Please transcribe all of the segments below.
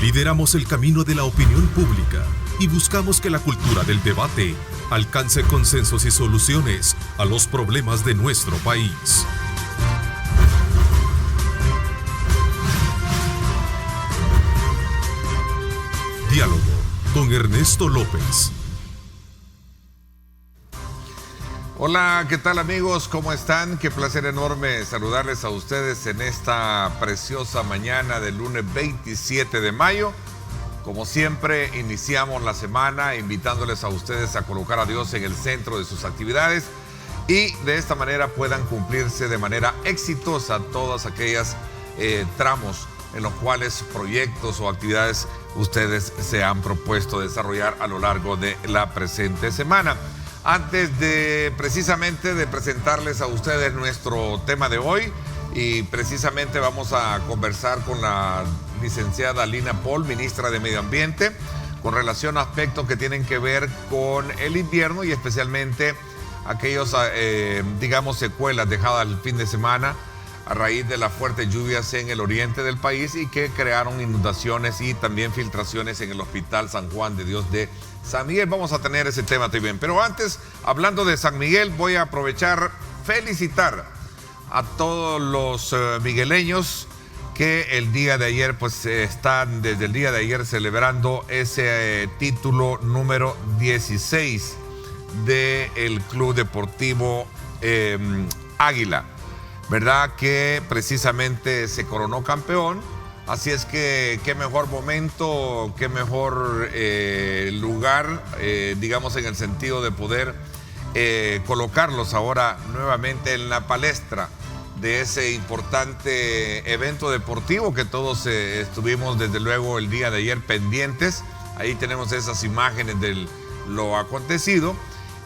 Lideramos el camino de la opinión pública y buscamos que la cultura del debate alcance consensos y soluciones a los problemas de nuestro país. Diálogo con Ernesto López. Hola, ¿qué tal amigos? ¿Cómo están? Qué placer enorme saludarles a ustedes en esta preciosa mañana del lunes 27 de mayo. Como siempre, iniciamos la semana invitándoles a ustedes a colocar a Dios en el centro de sus actividades y de esta manera puedan cumplirse de manera exitosa todas aquellas tramos en los cuales proyectos o actividades ustedes se han propuesto desarrollar a lo largo de la presente semana. Antes de precisamente de presentarles a ustedes nuestro tema de hoy, y precisamente vamos a conversar con la licenciada Lina Pol, ministra de Medio Ambiente, con relación a aspectos que tienen que ver con el invierno y especialmente aquellos, digamos, secuelas dejadas el fin de semana a raíz de las fuertes lluvias en el oriente del país y que crearon inundaciones y también filtraciones en el Hospital San Juan de Dios de San Miguel. Vamos a tener ese tema también. Pero antes, hablando de San Miguel, voy a aprovechar, felicitar a todos los migueleños que el día de ayer, pues están desde el día de ayer celebrando ese título número 16 del Club Deportivo Águila. ¿Verdad? Que precisamente se coronó campeón. Así es que qué mejor momento, qué mejor lugar, digamos, en el sentido de poder colocarlos ahora nuevamente en la palestra de ese importante evento deportivo que todos estuvimos desde luego el día de ayer pendientes. Ahí tenemos esas imágenes de lo acontecido.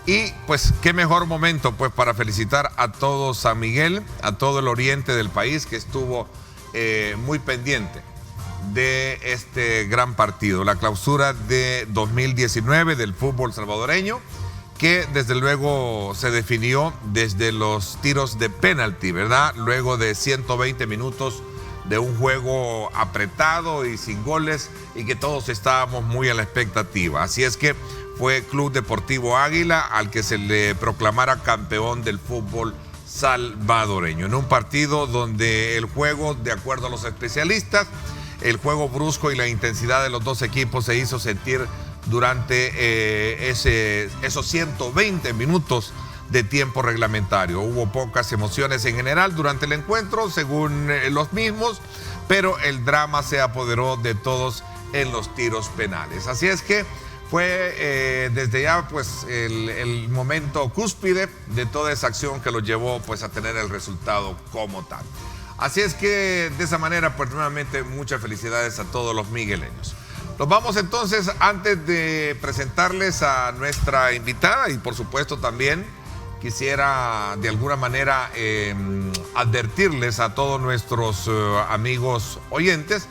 Y pues qué mejor momento pues para felicitar a todo San Miguel, a todo el oriente del país que estuvo muy pendiente de este gran partido, la clausura de 2019 del fútbol salvadoreño, que desde luego se definió desde los tiros de penalti, ¿verdad? Luego de 120 minutos de un juego apretado y sin goles y que todos estábamos muy a la expectativa. Así es que fue Club Deportivo Águila al que se le proclamara campeón del fútbol salvadoreño. En un partido donde el juego, de acuerdo a los especialistas, el juego brusco y la intensidad de los dos equipos se hizo sentir durante esos 120 minutos de tiempo reglamentario. Hubo pocas emociones en general durante el encuentro, según los mismos, pero el drama se apoderó de todos en los tiros penales. Así es que fue desde ya pues el momento cúspide de toda esa acción que lo llevó pues a tener el resultado como tal. Así es que de esa manera pues nuevamente muchas felicidades a todos los migueleños. Nos vamos entonces, antes de presentarles a nuestra invitada y por supuesto también quisiera de alguna manera advertirles a todos nuestros amigos oyentes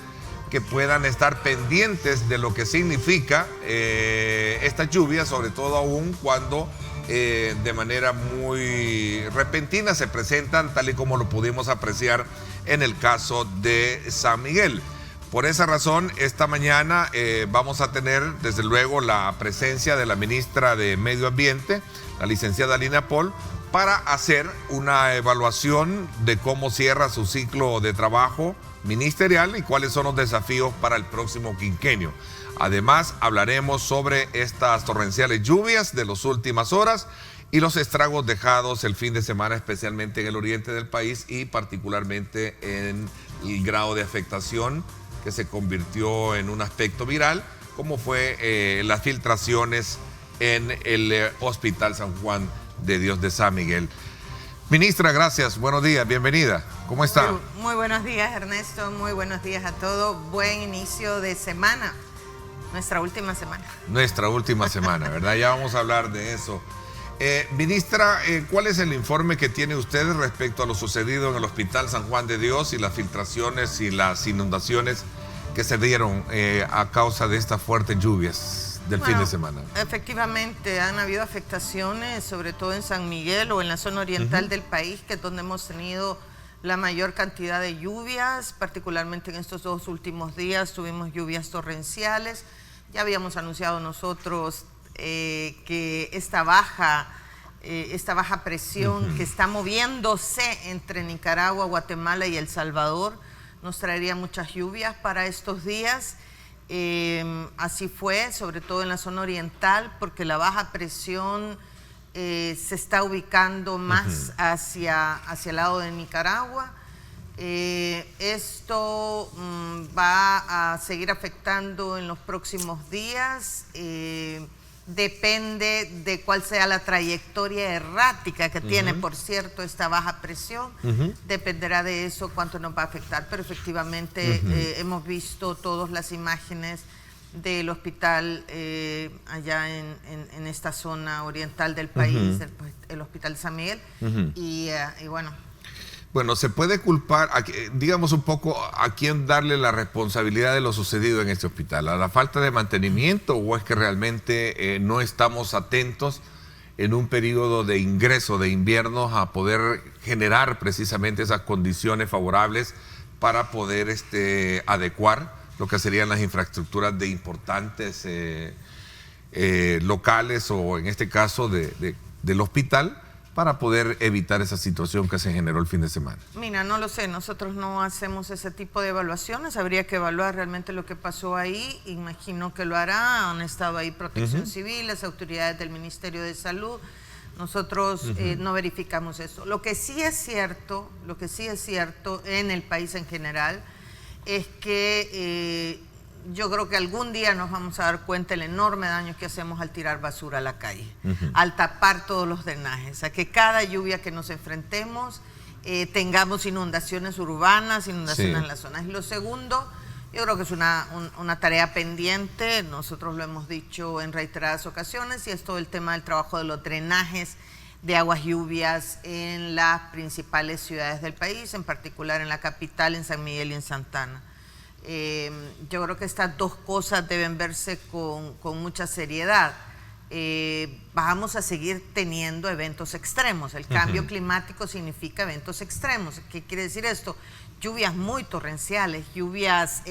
que puedan estar pendientes de lo que significa esta lluvia, sobre todo aún cuando de manera muy repentina se presentan, tal y como lo pudimos apreciar en el caso de San Miguel. Por esa razón, esta mañana vamos a tener desde luego la presencia de la ministra de Medio Ambiente, la licenciada Lina Pol, para hacer una evaluación de cómo cierra su ciclo de trabajo ministerial y cuáles son los desafíos para el próximo quinquenio. Además, hablaremos sobre estas torrenciales lluvias de las últimas horas y los estragos dejados el fin de semana, especialmente en el oriente del país y particularmente en el grado de afectación que se convirtió en un aspecto viral, como fue las filtraciones en el Hospital San Juan de Dios de San Miguel. Ministra, gracias, buenos días, bienvenida. ¿Cómo está? Muy buenos días, Ernesto, muy buenos días a todos. Buen inicio de semana, nuestra última semana. Nuestra última semana, ¿verdad? Ya vamos a hablar de eso. Ministra, ¿cuál es el informe que tiene usted respecto a lo sucedido en el Hospital San Juan de Dios y las filtraciones y las inundaciones que se dieron a causa de estas fuertes lluvias del fin de semana? Efectivamente, han habido afectaciones, sobre todo en San Miguel o en la zona oriental del país, que es donde hemos tenido la mayor cantidad de lluvias, particularmente en estos 2 últimos días tuvimos lluvias torrenciales. Ya habíamos anunciado nosotros que esta baja presión que está moviéndose entre Nicaragua, Guatemala y El Salvador nos traería muchas lluvias para estos días. Así fue, sobre todo en la zona oriental, porque la baja presión se está ubicando más hacia el lado de Nicaragua. Esto va a seguir afectando en los próximos días. Depende de cuál sea la trayectoria errática que tiene, por cierto, esta baja presión. Dependerá de eso cuánto nos va a afectar, pero efectivamente hemos visto todas las imágenes del hospital allá en esta zona oriental del país, el Hospital San Miguel, y bueno. Bueno, se puede culpar, digamos un poco, a quién darle la responsabilidad de lo sucedido en este hospital, a la falta de mantenimiento, o es que realmente no estamos atentos en un periodo de ingreso de invierno a poder generar precisamente esas condiciones favorables para poder adecuar lo que serían las infraestructuras de importantes locales, o en este caso del hospital, para poder evitar esa situación que se generó el fin de semana? Mira, no lo sé, nosotros no hacemos ese tipo de evaluaciones, habría que evaluar realmente lo que pasó ahí, imagino que lo hará, han estado ahí Protección Civil, las autoridades del Ministerio de Salud, nosotros no verificamos eso. Lo que sí es cierto en el país en general es que yo creo que algún día nos vamos a dar cuenta del enorme daño que hacemos al tirar basura a la calle, al tapar todos los drenajes, a que cada lluvia que nos enfrentemos tengamos inundaciones urbanas, inundaciones en las zonas. Y lo segundo, yo creo que es una tarea pendiente, nosotros lo hemos dicho en reiteradas ocasiones, y es todo el tema del trabajo de los drenajes de aguas lluvias en las principales ciudades del país, en particular en la capital, en San Miguel y en Santa Ana. Yo creo que estas dos cosas deben verse con mucha seriedad. Vamos a seguir teniendo eventos extremos. El cambio climático significa eventos extremos. ¿Qué quiere decir esto? Lluvias muy torrenciales, lluvias,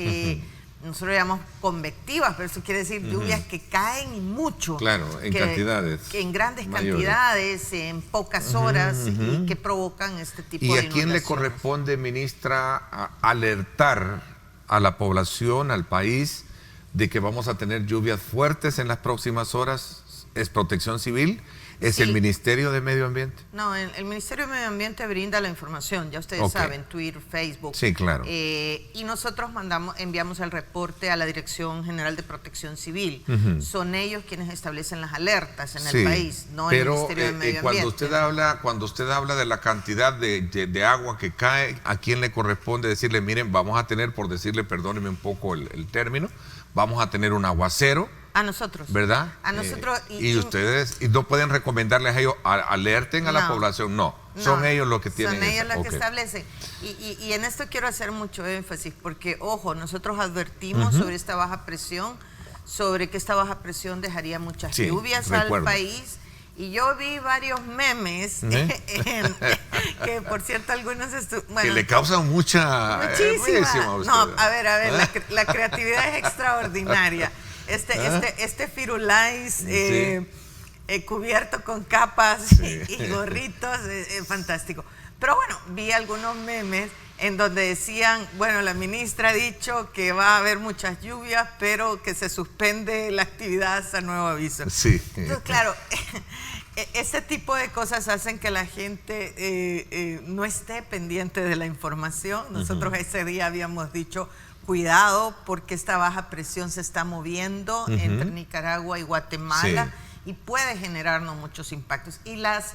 nosotros llamamos convectivas, pero eso quiere decir lluvias que caen y mucho. Claro, en cantidades. En grandes cantidades, en pocas horas, y que provocan este tipo de inundaciones. ¿Y a quién le corresponde, ministra, alertar a la población, al país, de que vamos a tener lluvias fuertes en las próximas horas? ¿Es Protección Civil? ¿Es el Ministerio de Medio Ambiente? No, el Ministerio de Medio Ambiente brinda la información, ya ustedes saben, Twitter, Facebook. Sí, claro. Y nosotros enviamos el reporte a la Dirección General de Protección Civil. Son ellos quienes establecen las alertas en el país, no el Ministerio de Medio Ambiente. Cuando usted habla de la cantidad de agua que cae, ¿a quién le corresponde decirle, miren, vamos a tener, por decirle, perdóneme un poco el término, vamos a tener un aguacero? A nosotros. ¿Verdad? A nosotros. Y ustedes no pueden recomendarles a ellos, alerten a la población. No, son ellos los que tienen. Son ellos los que establecen. Y en esto quiero hacer mucho énfasis, porque, ojo, nosotros advertimos sobre esta baja presión, sobre que esta baja presión dejaría muchas lluvias al país. Y yo vi varios memes, que por cierto algunos... que le causan muchísima. No, a ver, la creatividad es extraordinaria. Este Firulais cubierto con capas y gorritos es fantástico. Pero bueno, vi algunos memes en donde decían, bueno, la ministra ha dicho que va a haber muchas lluvias, pero que se suspende la actividad hasta nuevo aviso. Sí. Entonces, claro, ese tipo de cosas hacen que la gente no esté pendiente de la información. Nosotros ese día habíamos dicho, cuidado, porque esta baja presión se está moviendo entre Nicaragua y Guatemala y puede generarnos muchos impactos. Y las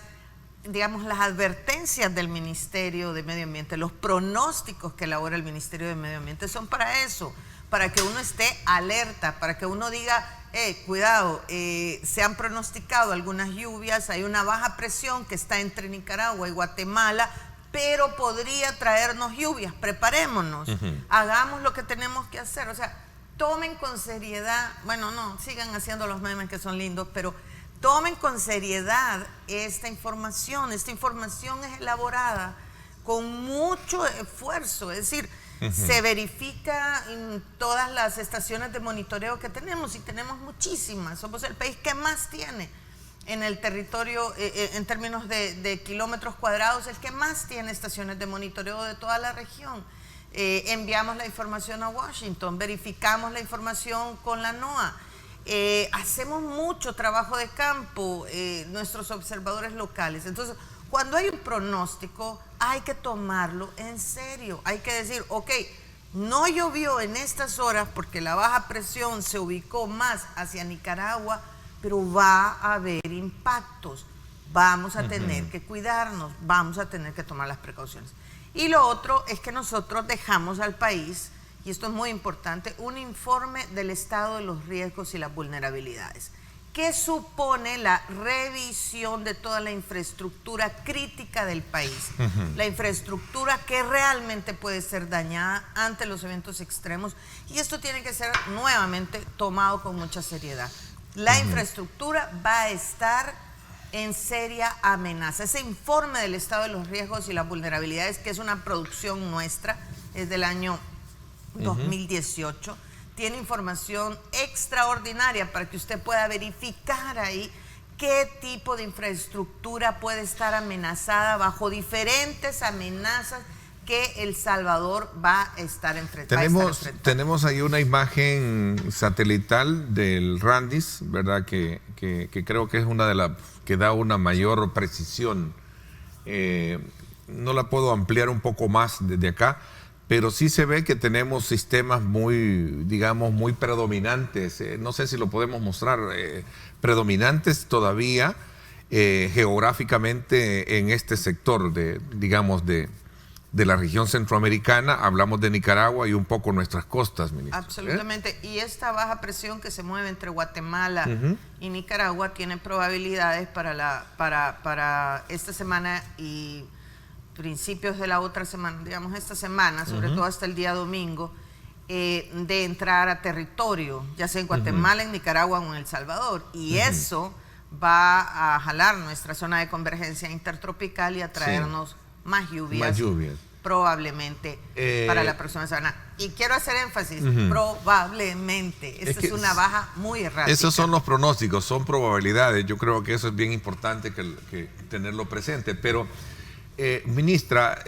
advertencias del Ministerio de Medio Ambiente, los pronósticos que elabora el Ministerio de Medio Ambiente son para eso, para que uno esté alerta, para que uno diga, cuidado, se han pronosticado algunas lluvias, hay una baja presión que está entre Nicaragua y Guatemala, pero podría traernos lluvias, preparémonos, hagamos lo que tenemos que hacer. O sea, tomen con seriedad, bueno, no, sigan haciendo los memes que son lindos, pero tomen con seriedad esta información. Esta información es elaborada con mucho esfuerzo, es decir, se verifica en todas las estaciones de monitoreo que tenemos, y tenemos muchísimas. Somos el país que más tiene en el territorio, en términos de kilómetros cuadrados, el que más tiene estaciones de monitoreo de toda la región. Enviamos la información a Washington, verificamos la información con la NOAA, hacemos mucho trabajo de campo, nuestros observadores locales. Entonces, cuando hay un pronóstico, hay que tomarlo en serio. Hay que decir, ok, no llovió en estas horas porque la baja presión se ubicó más hacia Nicaragua, pero va a haber impactos. Vamos a tener que cuidarnos, vamos a tener que tomar las precauciones. Y lo otro es que nosotros dejamos al país, y esto es muy importante, un informe del estado de los riesgos y las vulnerabilidades, que supone la revisión de toda la infraestructura crítica del país, la infraestructura que realmente puede ser dañada ante los eventos extremos, y esto tiene que ser nuevamente tomado con mucha seriedad. La infraestructura va a estar en seria amenaza. Ese informe del estado de los riesgos y las vulnerabilidades, que es una producción nuestra, es del año 2018, tiene información extraordinaria para que usted pueda verificar ahí qué tipo de infraestructura puede estar amenazada bajo diferentes amenazas que El Salvador va a estar enfrentando. Tenemos ahí una imagen satelital del RANDIS, ¿verdad? Que creo que es una de las que da una mayor precisión. No la puedo ampliar un poco más desde acá, pero sí se ve que tenemos sistemas muy, digamos, muy predominantes. No sé si lo podemos mostrar, predominantes todavía geográficamente en este sector de la región centroamericana. Hablamos de Nicaragua y un poco nuestras costas, ministro. Absolutamente. Y esta baja presión que se mueve entre Guatemala y Nicaragua tiene probabilidades para esta semana y principios de la otra semana, digamos esta semana, sobre todo hasta el día domingo, de entrar a territorio, ya sea en Guatemala, en Nicaragua o en El Salvador. Y eso va a jalar nuestra zona de convergencia intertropical y a traernos más lluvias. Probablemente para la próxima semana. Y quiero hacer énfasis, probablemente. Esta es una baja muy errática. Esos son los pronósticos, son probabilidades. Yo creo que eso es bien importante que tenerlo presente. Pero, ministra,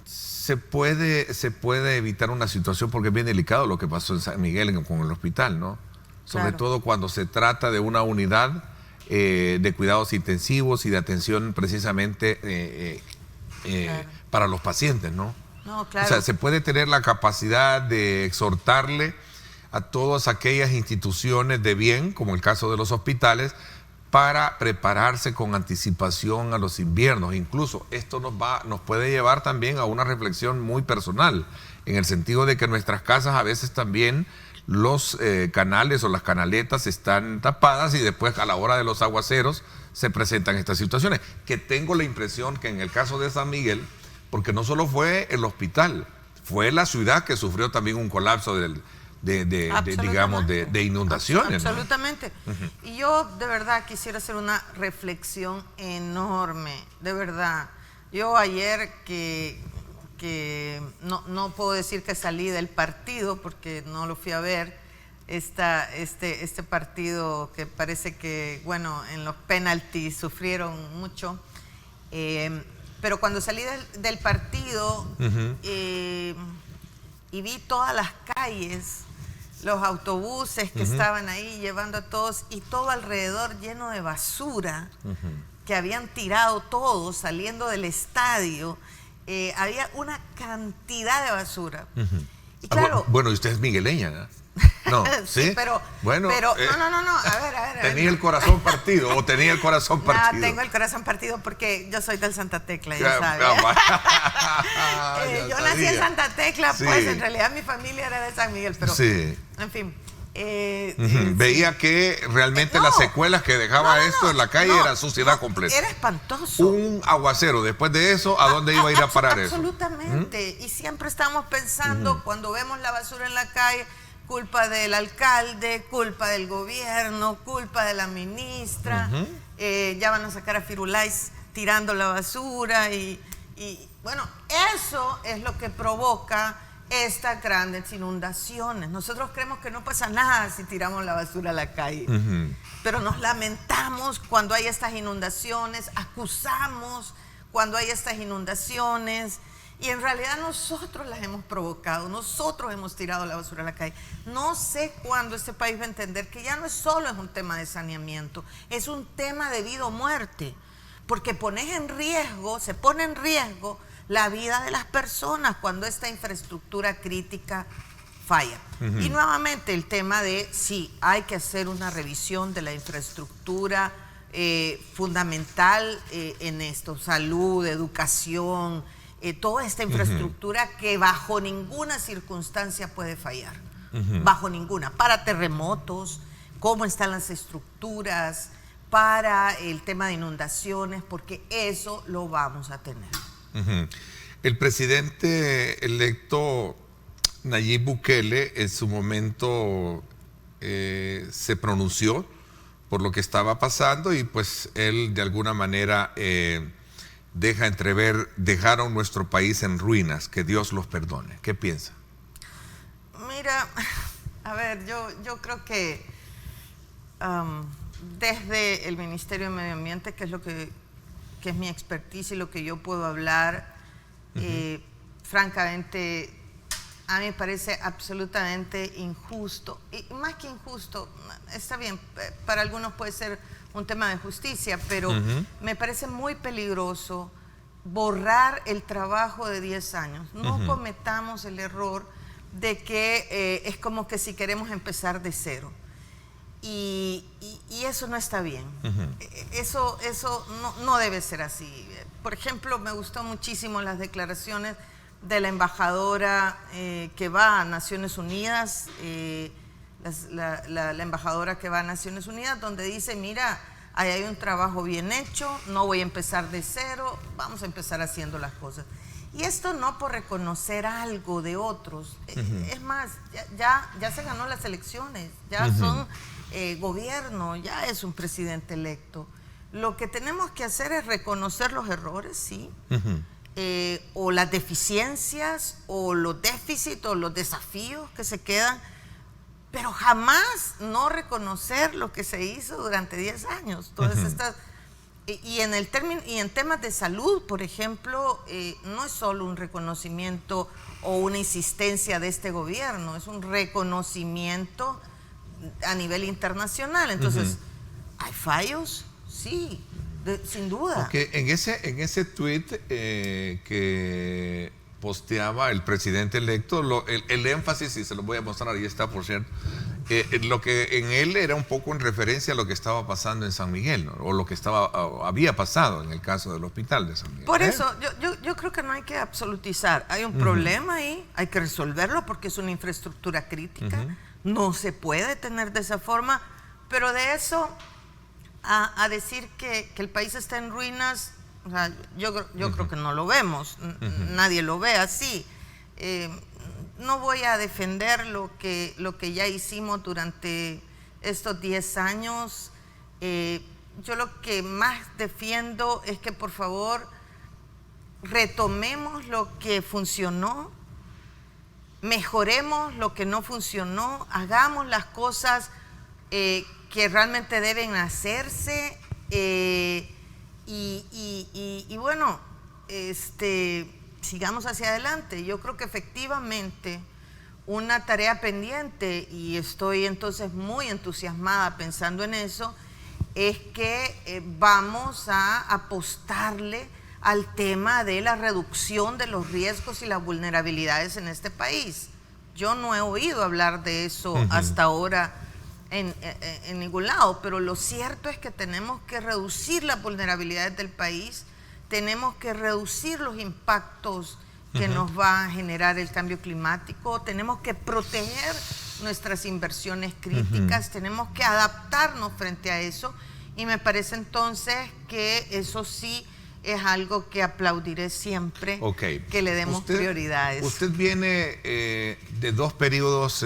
se puede evitar una situación, porque es bien delicado lo que pasó en San Miguel con el hospital, ¿no? Sobre todo cuando se trata de una unidad de cuidados intensivos y de atención precisamente para los pacientes, ¿no? No, claro. O sea, se puede tener la capacidad de exhortarle a todas aquellas instituciones de bien, como el caso de los hospitales, para prepararse con anticipación a los inviernos. Incluso esto nos puede llevar también a una reflexión muy personal, en el sentido de que en nuestras casas a veces también los canales o las canaletas están tapadas y después a la hora de los aguaceros se presentan estas situaciones. Que tengo la impresión que en el caso de San Miguel, porque no solo fue el hospital, fue la ciudad que sufrió también un colapso de inundaciones. Absolutamente. ¿No? Y yo de verdad quisiera hacer una reflexión enorme, de verdad. Yo ayer que no puedo decir que salí del partido porque no lo fui a ver, este partido que parece que, bueno, en los penaltis sufrieron mucho, pero cuando salí del partido y vi todas las calles, los autobuses que estaban ahí llevando a todos y todo alrededor lleno de basura que habían tirado todos saliendo del estadio, había una cantidad de basura. Y claro, bueno, usted es migueleña, ¿no? No, sí, pero no, a ver. ¿Tenía el corazón partido o tenía el corazón partido? No, tengo el corazón partido porque yo soy del Santa Tecla, ya sabes. Yo nací en Santa Tecla, pues en realidad mi familia era de San Miguel, pero en fin. Veía que realmente las secuelas que dejaba esto en la calle era suciedad completa. Era espantoso. Un aguacero, después de eso, ¿a dónde iba a ir a parar eso? Absolutamente. Y siempre estamos pensando, cuando vemos la basura en la calle, culpa del alcalde, culpa del gobierno, culpa de la ministra, ya van a sacar a Firulais tirando la basura y Y bueno, eso es lo que provoca estas grandes inundaciones. Nosotros creemos que no pasa nada si tiramos la basura a la calle, pero nos lamentamos cuando hay estas inundaciones, acusamos cuando hay estas inundaciones, y en realidad nosotros las hemos provocado, nosotros hemos tirado la basura a la calle. No sé cuándo este país va a entender que ya no es solo es un tema de saneamiento, es un tema de vida o muerte, porque se pone en riesgo la vida de las personas cuando esta infraestructura crítica falla. Y nuevamente el tema de sí, hay que hacer una revisión de la infraestructura fundamental en esto, salud, educación, toda esta infraestructura que bajo ninguna circunstancia puede fallar, bajo ninguna, para terremotos, cómo están las estructuras, para el tema de inundaciones, porque eso lo vamos a tener. El presidente electo Nayib Bukele en su momento se pronunció por lo que estaba pasando y pues él de alguna manera deja entrever, dejaron nuestro país en ruinas, que Dios los perdone. ¿Qué piensa? Mira, a ver, yo creo que desde el Ministerio de Medio Ambiente, que es lo que es mi expertise y lo que yo puedo hablar, francamente, a mí me parece absolutamente injusto, y más que injusto, está bien, para algunos puede ser un tema de justicia, pero me parece muy peligroso borrar el trabajo de 10 años. No cometamos el error de que es como que si queremos empezar de cero. Y eso no está bien. Eso no debe ser así. Por ejemplo, me gustó muchísimo las declaraciones de la embajadora que va a Naciones Unidas, la embajadora que va a Naciones Unidas, donde dice, mira, ahí hay un trabajo bien hecho, no voy a empezar de cero, vamos a empezar haciendo las cosas. Y esto no por reconocer algo de otros, es más, ya se ganó las elecciones, ya son gobierno, ya es un presidente electo. Lo que tenemos que hacer es reconocer los errores, sí, o las deficiencias, o los déficits, o los desafíos que se quedan, pero jamás no reconocer lo que se hizo durante 10 años. Todas estas, y en temas de salud, por ejemplo, no es solo un reconocimiento o una insistencia de este gobierno, es un reconocimiento a nivel internacional. Entonces, ¿hay fallos? Sí, sin duda. Okay. En ese tweet que posteaba el presidente electo, el énfasis, y se lo voy a mostrar, ahí está, por cierto, lo que en él era un poco en referencia a lo que estaba pasando en San Miguel, ¿no? O lo que había pasado en el caso del hospital de San Miguel. Por eso, yo creo que no hay que absolutizar. Hay un problema ahí, hay que resolverlo porque es una infraestructura crítica. No se puede tener de esa forma, pero de eso a decir que el país está en ruinas, o sea, yo creo que no lo vemos, nadie lo ve así. No voy a defender lo que ya hicimos durante estos 10 años. Yo lo que más defiendo es que por favor retomemos lo que funcionó, mejoremos lo que no funcionó, hagamos las cosas que realmente deben hacerse, y bueno, sigamos hacia adelante. Yo creo que efectivamente una tarea pendiente, y estoy entonces muy entusiasmada pensando en eso, es que vamos a apostarle al tema de la reducción de los riesgos y las vulnerabilidades en este país. Yo no he oído hablar de eso hasta ahora en ningún lado, pero lo cierto es que tenemos que reducir las vulnerabilidades del país, tenemos que reducir los impactos que nos va a generar el cambio climático, tenemos que proteger nuestras inversiones críticas, tenemos que adaptarnos frente a eso, y me parece entonces que eso sí es algo que aplaudiré siempre, que le demos prioridades. Usted viene de 2 periodos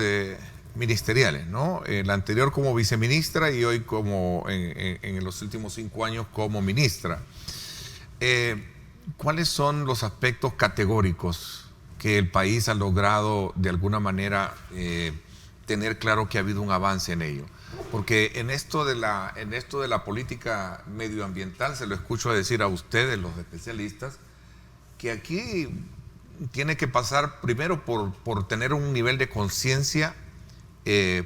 ministeriales, ¿no? El anterior como viceministra y hoy como en los últimos 5 años como ministra. ¿cuáles son los aspectos categóricos que el país ha logrado de alguna manera tener claro que ha habido un avance en ello? Porque en esto de la política medioambiental, se lo escucho decir a ustedes, los especialistas, que aquí tiene que pasar primero por tener un nivel de conciencia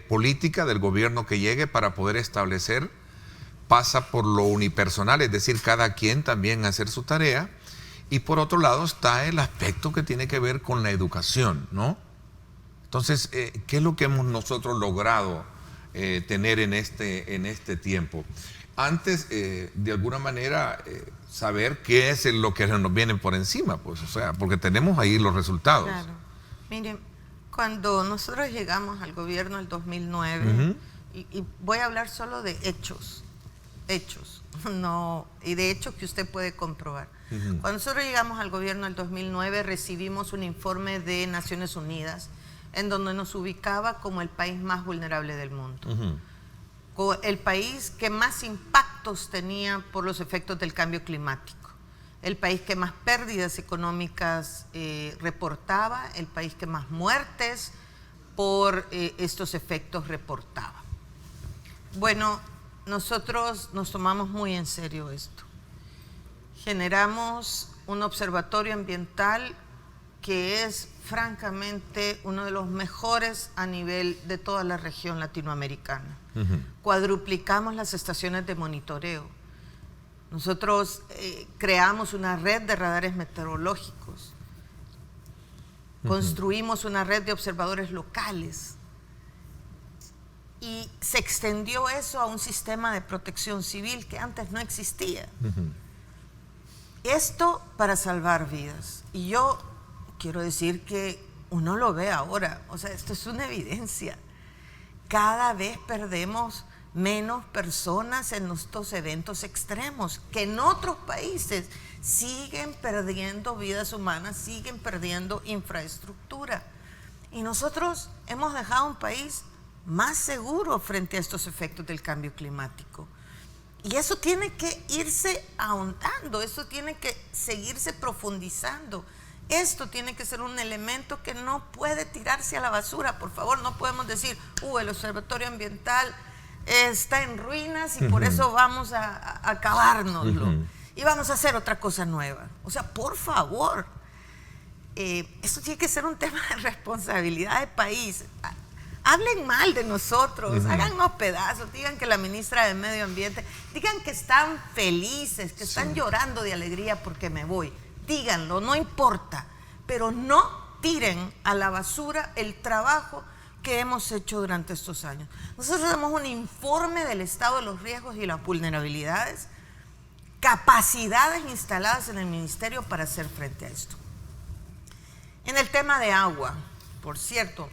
política del gobierno que llegue para poder establecer, pasa por lo unipersonal, es decir, cada quien también hacer su tarea, y por otro lado está el aspecto que tiene que ver con la educación, ¿no? Entonces, ¿qué es lo que hemos nosotros logrado tener en este tiempo? Antes, de alguna manera, saber qué es lo que nos viene por encima, pues, o sea, porque tenemos ahí los resultados. Claro. Miren, cuando nosotros llegamos al gobierno el 2009, y voy a hablar solo de hechos, no, y de hechos que usted puede comprobar. Cuando nosotros llegamos al gobierno el 2009, recibimos un informe de Naciones Unidas en donde nos ubicaba como el país más vulnerable del mundo. El país que más impactos tenía por los efectos del cambio climático, el país que más pérdidas económicas reportaba, el país que más muertes por estos efectos reportaba. Bueno, nosotros nos tomamos muy en serio esto. Generamos un observatorio ambiental que es francamente uno de los mejores a nivel de toda la región latinoamericana. Cuadruplicamos las estaciones de monitoreo. Nosotros creamos una red de radares meteorológicos. Construimos una red de observadores locales. Y se extendió eso a un sistema de protección civil que antes no existía. Esto para salvar vidas. Y yo quiero decir que uno lo ve ahora, o sea, esto es una evidencia. Cada vez perdemos menos personas en estos eventos extremos, que en otros países siguen perdiendo vidas humanas, siguen perdiendo infraestructura. Y nosotros hemos dejado un país más seguro frente a estos efectos del cambio climático. Y eso tiene que irse ahondando, eso tiene que seguirse profundizando. Esto tiene que ser un elemento que no puede tirarse a la basura. Por favor, no podemos decir, el observatorio ambiental está en ruinas y por eso vamos a acabárnoslo. Y vamos a hacer otra cosa nueva. O sea, por favor, esto tiene que ser un tema de responsabilidad de país. Hablen mal de nosotros, háganos pedazos, digan que la ministra de Medio Ambiente, digan que están felices, que están llorando de alegría porque me voy. Díganlo, no importa, pero no tiren a la basura el trabajo que hemos hecho durante estos años. Nosotros damos un informe del estado de los riesgos y las vulnerabilidades, capacidades instaladas en el ministerio para hacer frente a esto. En el tema de agua, por cierto,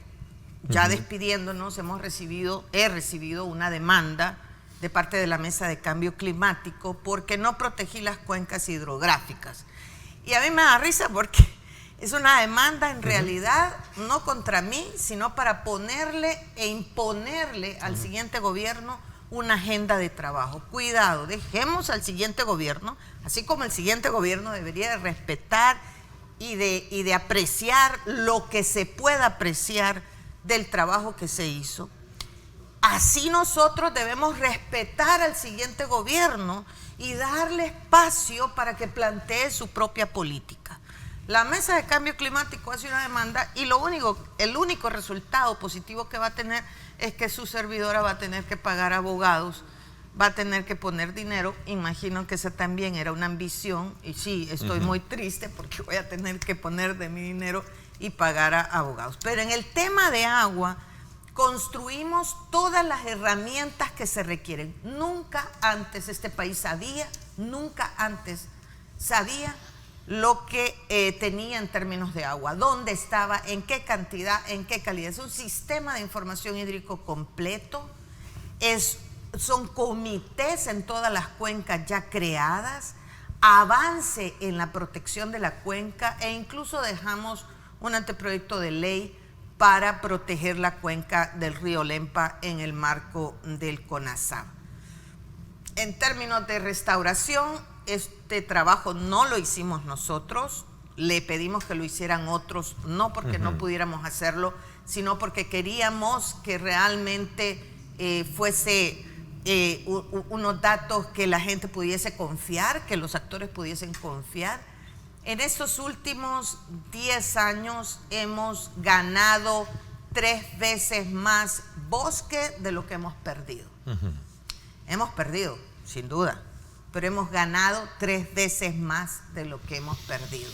ya despidiéndonos, he recibido una demanda de parte de la Mesa de Cambio Climático porque no protegí las cuencas hidrográficas. Y a mí me da risa porque es una demanda en realidad no contra mí, sino para ponerle e imponerle al siguiente gobierno una agenda de trabajo. Cuidado, dejemos al siguiente gobierno, así como el siguiente gobierno debería de respetar y de apreciar lo que se pueda apreciar del trabajo que se hizo. Así nosotros debemos respetar al siguiente gobierno y darle espacio para que plantee su propia política. La Mesa de Cambio Climático hace una demanda y el único resultado positivo que va a tener es que su servidora va a tener que pagar abogados, va a tener que poner dinero. Imagino que esa también era una ambición y sí, estoy muy triste porque voy a tener que poner de mi dinero y pagar a abogados. Pero en el tema de agua, construimos todas las herramientas que se requieren. Nunca antes este país sabía lo que tenía en términos de agua, dónde estaba, en qué cantidad, en qué calidad. Es un sistema de información hídrico completo, son comités en todas las cuencas ya creadas, avance en la protección de la cuenca e incluso dejamos un anteproyecto de ley para proteger la cuenca del río Lempa en el marco del CONASAB. En términos de restauración, este trabajo no lo hicimos nosotros, le pedimos que lo hicieran otros, no porque no pudiéramos hacerlo, sino porque queríamos que realmente fuese unos datos que la gente pudiese confiar, que los actores pudiesen confiar. En estos últimos 10 años hemos ganado 3 veces más bosque de lo que hemos perdido. Hemos perdido, sin duda, pero hemos ganado 3 veces más de lo que hemos perdido.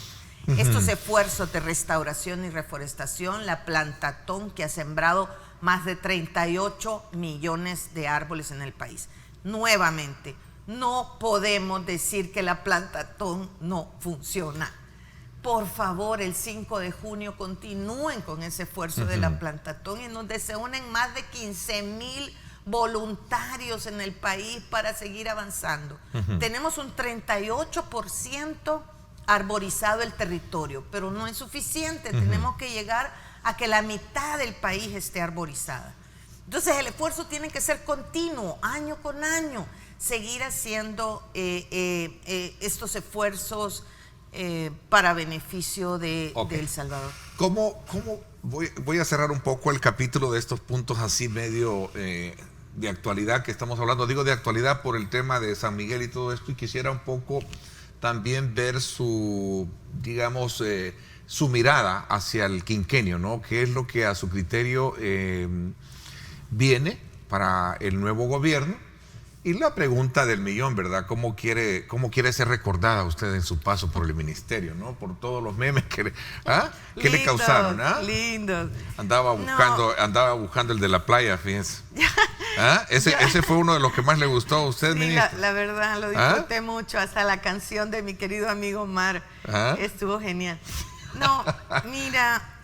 Estos esfuerzos de restauración y reforestación, la Plantatón, que ha sembrado más de 38 millones de árboles en el país. Nuevamente, no podemos decir que la Plantatón no funciona. Por favor, el 5 de junio continúen con ese esfuerzo de la Plantatón, en donde se unen más de 15,000 voluntarios en el país para seguir avanzando. Tenemos un 38% arborizado el territorio, pero no es suficiente. Tenemos que llegar a que la mitad del país esté arborizada. Entonces el esfuerzo tiene que ser continuo, año con año, seguir haciendo estos esfuerzos para beneficio de El Salvador. ¿Cómo voy a cerrar un poco el capítulo de estos puntos así medio de actualidad que estamos hablando? Digo de actualidad por el tema de San Miguel y todo esto, y quisiera un poco también ver su, digamos, su mirada hacia el quinquenio, ¿no? ¿Qué es lo que a su criterio viene para el nuevo gobierno? Y la pregunta del millón, ¿verdad? ¿Cómo quiere ser recordada usted en su paso por el ministerio, ¿no? Por todos los memes que le causaron, ¿ah? Lindo. Andaba buscando el de la playa, fíjense. Ese fue uno de los que más le gustó a usted, ministro. La verdad, lo disfruté mucho. Hasta la canción de mi querido amigo Omar estuvo genial. No, mira,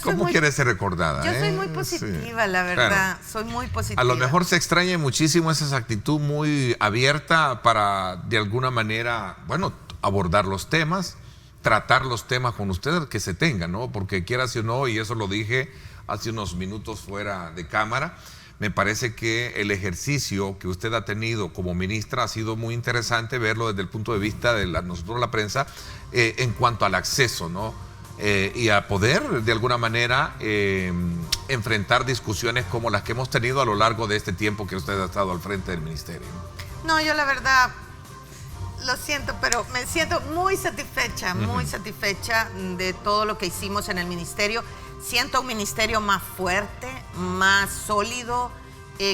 ¿cómo quiere ser recordada? Yo soy muy positiva, la verdad. Claro. Soy muy positiva. A lo mejor se extraña muchísimo esa actitud muy abierta para, de alguna manera, bueno, abordar los temas, tratar los temas con usted que se tengan, ¿no? Porque quiera si o no, y eso lo dije hace unos minutos fuera de cámara, me parece que el ejercicio que usted ha tenido como ministra ha sido muy interesante verlo desde el punto de vista de nosotros la prensa en cuanto al acceso, ¿no? Y a poder de alguna manera enfrentar discusiones como las que hemos tenido a lo largo de este tiempo que usted ha estado al frente del ministerio. No, yo la verdad lo siento, pero me siento muy satisfecha de todo lo que hicimos en el ministerio. Siento un ministerio más fuerte, más sólido,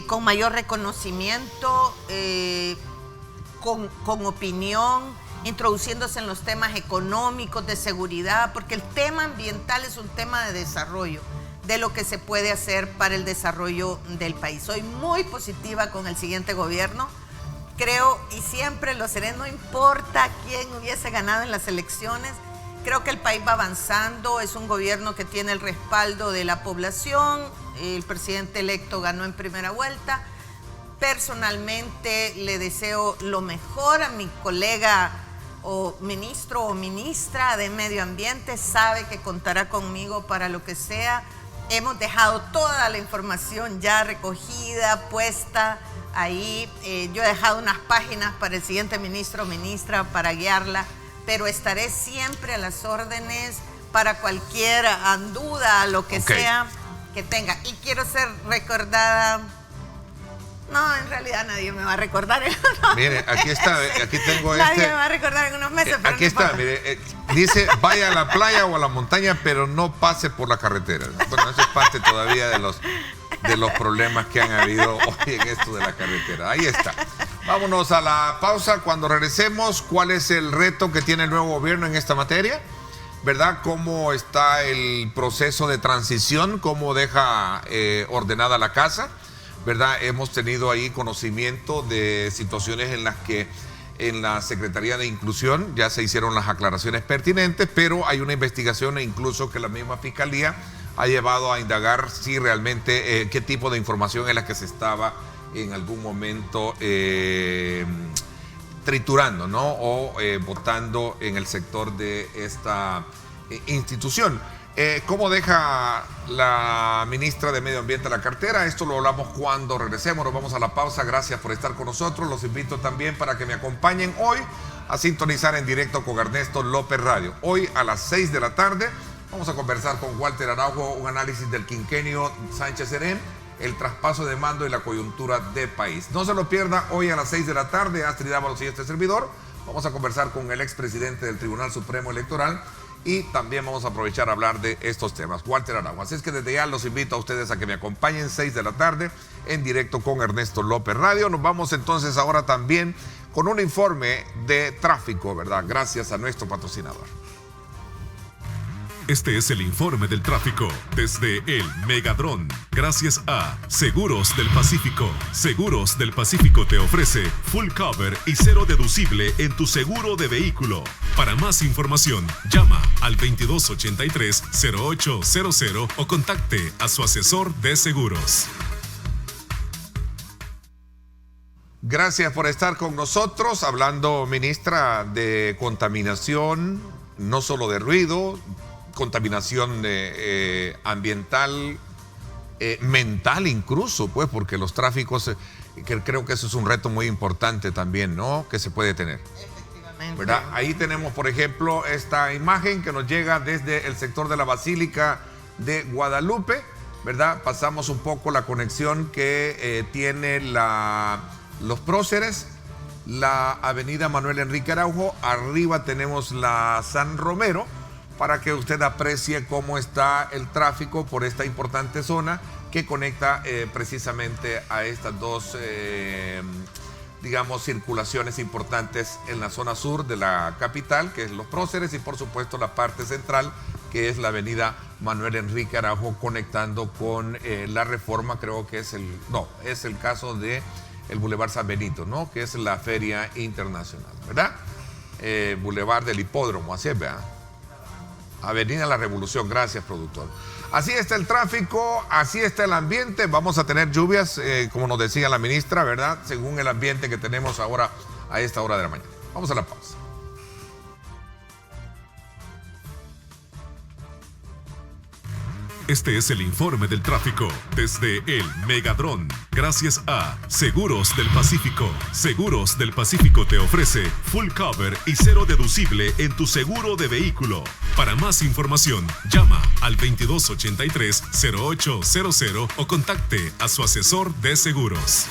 con mayor reconocimiento, con opinión, introduciéndose en los temas económicos, de seguridad, porque el tema ambiental es un tema de desarrollo, de lo que se puede hacer para el desarrollo del país. Soy muy positiva con el siguiente gobierno. Creo, y siempre lo seré, no importa quién hubiese ganado en las elecciones, creo que el país va avanzando, es un gobierno que tiene el respaldo de la población, el presidente electo ganó en primera vuelta. Personalmente le deseo lo mejor a mi colega o ministro o ministra de Medio Ambiente, sabe que contará conmigo para lo que sea. Hemos dejado toda la información ya recogida, puesta ahí. Yo he dejado unas páginas para el siguiente ministro o ministra para guiarla, pero estaré siempre a las órdenes para cualquier duda, lo que sea que tenga. Y quiero ser recordada. No, en realidad nadie me va a recordar. Mire, aquí está, aquí tengo Nadie me va a recordar en unos meses, pero aquí está, mire, dice, vaya a la playa o a la montaña, pero no pase por la carretera. Bueno, eso es parte todavía de los problemas que han habido hoy en esto de la carretera. Ahí está. Vámonos a la pausa. Cuando regresemos, ¿cuál es el reto que tiene el nuevo gobierno en esta materia? ¿Verdad? ¿Cómo está el proceso de transición? ¿Cómo deja ordenada la casa? ¿Verdad? Hemos tenido ahí conocimiento de situaciones en las que en la Secretaría de Inclusión ya se hicieron las aclaraciones pertinentes, pero hay una investigación e incluso que la misma Fiscalía ha llevado a indagar si realmente qué tipo de información es la que se estaba en algún momento triturando, ¿no? O votando en el sector de esta institución. ¿Cómo deja la ministra de Medio Ambiente la cartera? Esto lo hablamos cuando regresemos. Nos vamos a la pausa. Gracias por estar con nosotros. Los invito también para que me acompañen hoy a sintonizar en directo con Ernesto López Radio. Hoy a las 6 de la tarde vamos a conversar con Walter Araujo, un análisis del quinquenio Sánchez-Serén, el traspaso de mando y la coyuntura de país. No se lo pierda, hoy a las 6 de la tarde, Astrid Ábalos y este servidor. Vamos a conversar con el expresidente del Tribunal Supremo Electoral y también vamos a aprovechar a hablar de estos temas, Walter Araujo. Así es que desde ya los invito a ustedes a que me acompañen 6 de la tarde en directo con Ernesto López Radio. Nos vamos entonces ahora también con un informe de tráfico, ¿verdad? Gracias a nuestro patrocinador. Este es el informe del tráfico desde el Megadrón. Gracias a Seguros del Pacífico. Seguros del Pacífico te ofrece full cover y cero deducible en tu seguro de vehículo. Para más información, llama al 2283-0800 o contacte a su asesor de seguros. Gracias por estar con nosotros, hablando, ministra, de contaminación, no solo de ruido, contaminación ambiental, mental incluso, pues, porque los tráficos, que creo que eso es un reto muy importante también, ¿no?, que se puede tener. Efectivamente. ¿Verdad? Ahí tenemos, por ejemplo, esta imagen que nos llega desde el sector de la Basílica de Guadalupe, ¿verdad? Pasamos un poco la conexión que tiene los próceres, la avenida Manuel Enrique Araujo, arriba tenemos la San Romero, para que usted aprecie cómo está el tráfico por esta importante zona que conecta precisamente a estas dos, digamos, circulaciones importantes en la zona sur de la capital, que es Los Próceres, y por supuesto la parte central, que es la avenida Manuel Enrique Araujo, conectando con la Reforma, creo que es el caso de el Boulevard San Benito, ¿no?, que es la Feria Internacional, ¿verdad? Boulevard del Hipódromo, así es, ¿verdad? Avenida La Revolución, gracias, productor. Así está el tráfico, así está el ambiente. Vamos a tener lluvias, como nos decía la ministra, ¿verdad?, según el ambiente que tenemos ahora a esta hora de la mañana. Vamos a la pausa. Este es el informe del tráfico desde el Megadrón. Gracias a Seguros del Pacífico. Seguros del Pacífico te ofrece full cover y cero deducible en tu seguro de vehículo. Para más información, llama al 2283-0800 o contacte a su asesor de seguros.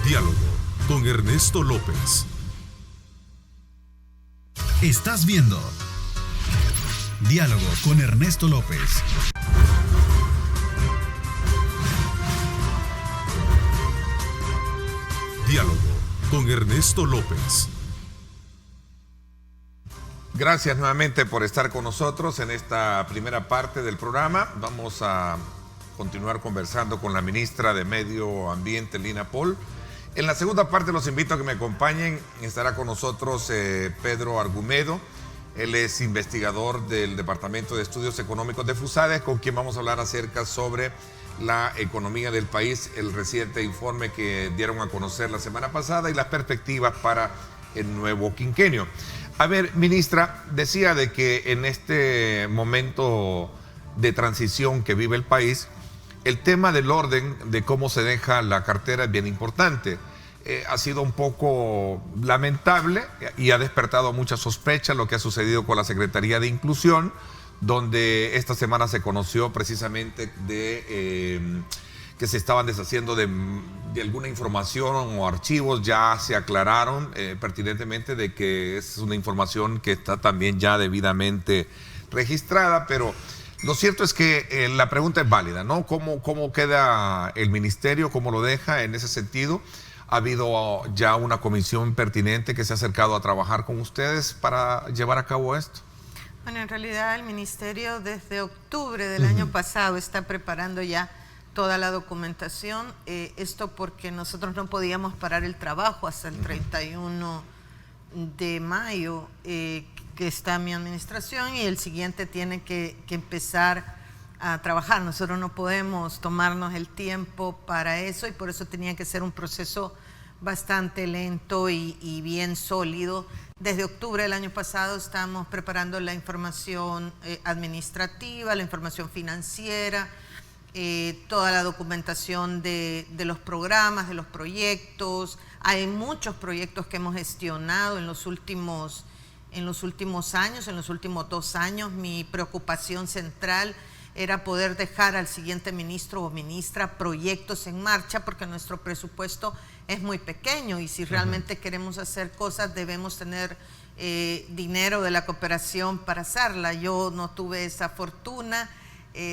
Diálogo con Ernesto López. Estás viendo Diálogo con Ernesto López. Diálogo con Ernesto López. Gracias nuevamente por estar con nosotros en esta primera parte del programa. Vamos a continuar conversando con la ministra de Medio Ambiente, Lina Pol. En la segunda parte los invito a que me acompañen. Estará con nosotros Pedro Argumedo. Él es investigador del Departamento de Estudios Económicos de FUSADE, con quien vamos a hablar acerca sobre la economía del país, el reciente informe que dieron a conocer la semana pasada y las perspectivas para el nuevo quinquenio. A ver, ministra, decía de que en este momento de transición que vive el país, el tema del orden de cómo se deja la cartera es bien importante. Ha sido un poco lamentable y ha despertado mucha sospecha lo que ha sucedido con la Secretaría de Inclusión, donde esta semana se conoció precisamente de que se estaban deshaciendo de alguna información o archivos. Ya se aclararon pertinentemente de que es una información que está también ya debidamente registrada, pero lo cierto es que la pregunta es válida, ¿no? ¿Cómo queda el ministerio? ¿Cómo lo deja en ese sentido? ¿Ha habido ya una comisión pertinente que se ha acercado a trabajar con ustedes para llevar a cabo esto? Bueno, en realidad el ministerio desde octubre del año pasado está preparando ya toda la documentación. Esto porque nosotros no podíamos parar el trabajo hasta el 31 de mayo, que está mi administración, y el siguiente tiene que empezar a trabajar. Nosotros no podemos tomarnos el tiempo para eso y por eso tenía que ser un proceso bastante lento y bien sólido. Desde octubre del año pasado estamos preparando la información administrativa, la información financiera, toda la documentación de los programas, de los proyectos. Hay muchos proyectos que hemos gestionado en los últimos años, en los últimos 2 años. Mi preocupación central era poder dejar al siguiente ministro o ministra proyectos en marcha, porque nuestro presupuesto es muy pequeño y si realmente queremos hacer cosas debemos tener dinero de la cooperación para hacerla. Yo no tuve esa fortuna,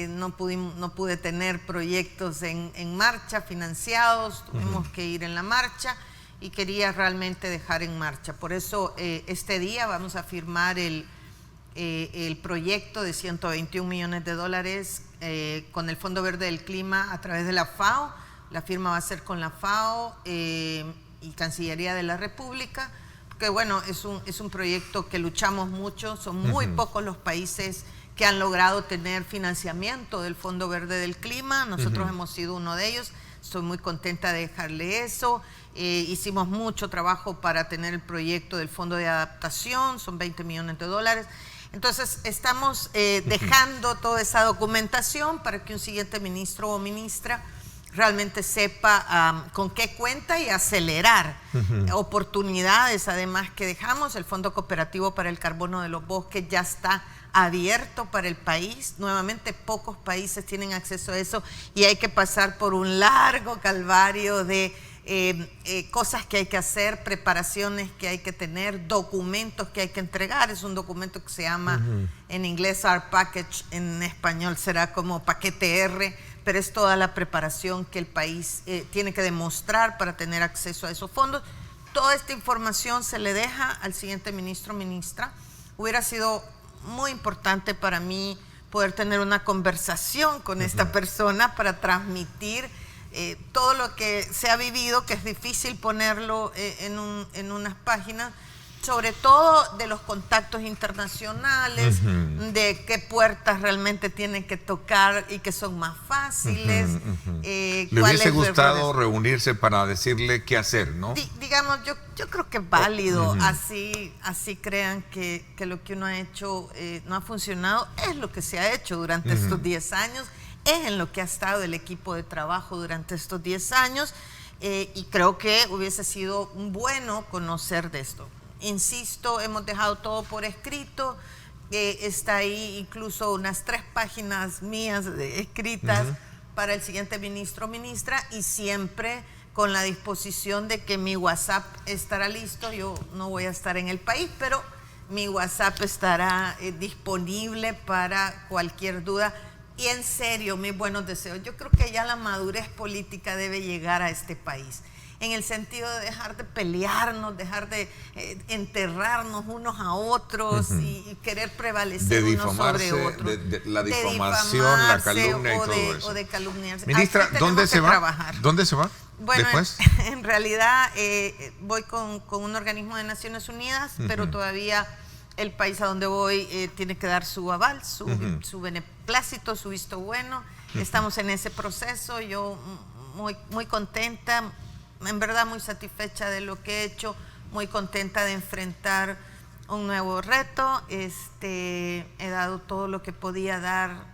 no pude tener proyectos en marcha, financiados, tuvimos que ir en la marcha y quería realmente dejar en marcha. Por eso este día vamos a firmar el proyecto de $121 millones con el Fondo Verde del Clima a través de la FAO. La firma va a ser con la FAO y Cancillería de la República, porque bueno, es un proyecto que luchamos mucho, son muy pocos los países que han logrado tener financiamiento del Fondo Verde del Clima, nosotros hemos sido uno de ellos, estoy muy contenta de dejarle eso. Hicimos mucho trabajo para tener el proyecto del Fondo de Adaptación, son $20 millones. Entonces estamos dejando toda esa documentación para que un siguiente ministro o ministra realmente sepa con qué cuenta y acelerar oportunidades. Además que dejamos el Fondo Cooperativo para el Carbono de los Bosques, ya está abierto para el país. Nuevamente pocos países tienen acceso a eso y hay que pasar por un largo calvario de cosas que hay que hacer, preparaciones que hay que tener, documentos que hay que entregar. Es un documento que se llama en inglés R Package, en español será como paquete R, pero es toda la preparación que el país tiene que demostrar para tener acceso a esos fondos. Toda esta información se le deja al siguiente ministro o ministra. Hubiera sido muy importante para mí poder tener una conversación con esta persona para transmitir todo lo que se ha vivido, que es difícil ponerlo en unas páginas, sobre todo de los contactos internacionales, de qué puertas realmente tienen que tocar y que son más fáciles. ¿Le hubiese gustado reunirse para decirle qué hacer, no? Digamos, yo creo que es válido, así crean que lo que uno ha hecho no ha funcionado, es lo que se ha hecho durante estos 10 años, es en lo que ha estado el equipo de trabajo durante estos 10 años y creo que hubiese sido bueno conocer de esto. Insisto, hemos dejado todo por escrito, está ahí incluso unas 3 páginas mías escritas para el siguiente ministro o ministra y siempre con la disposición de que mi WhatsApp estará listo. Yo no voy a estar en el país, pero mi WhatsApp estará disponible para cualquier duda. Y en serio, mis buenos deseos. Yo creo que ya la madurez política debe llegar a este país, en el sentido de dejar de pelearnos, dejar de enterrarnos unos a otros y querer prevalecer unos sobre otros. La difamación, la calumnia y todo eso. O de calumniarse. Ministra, ¿dónde se va? ¿Dónde se va? Bueno, después. En realidad voy con un organismo de Naciones Unidas, pero todavía el país a donde voy tiene que dar su aval, su beneplácito, su visto bueno. Estamos en ese proceso. Yo muy contenta, en verdad muy satisfecha de lo que he hecho, muy contenta de enfrentar un nuevo reto. He dado todo lo que podía dar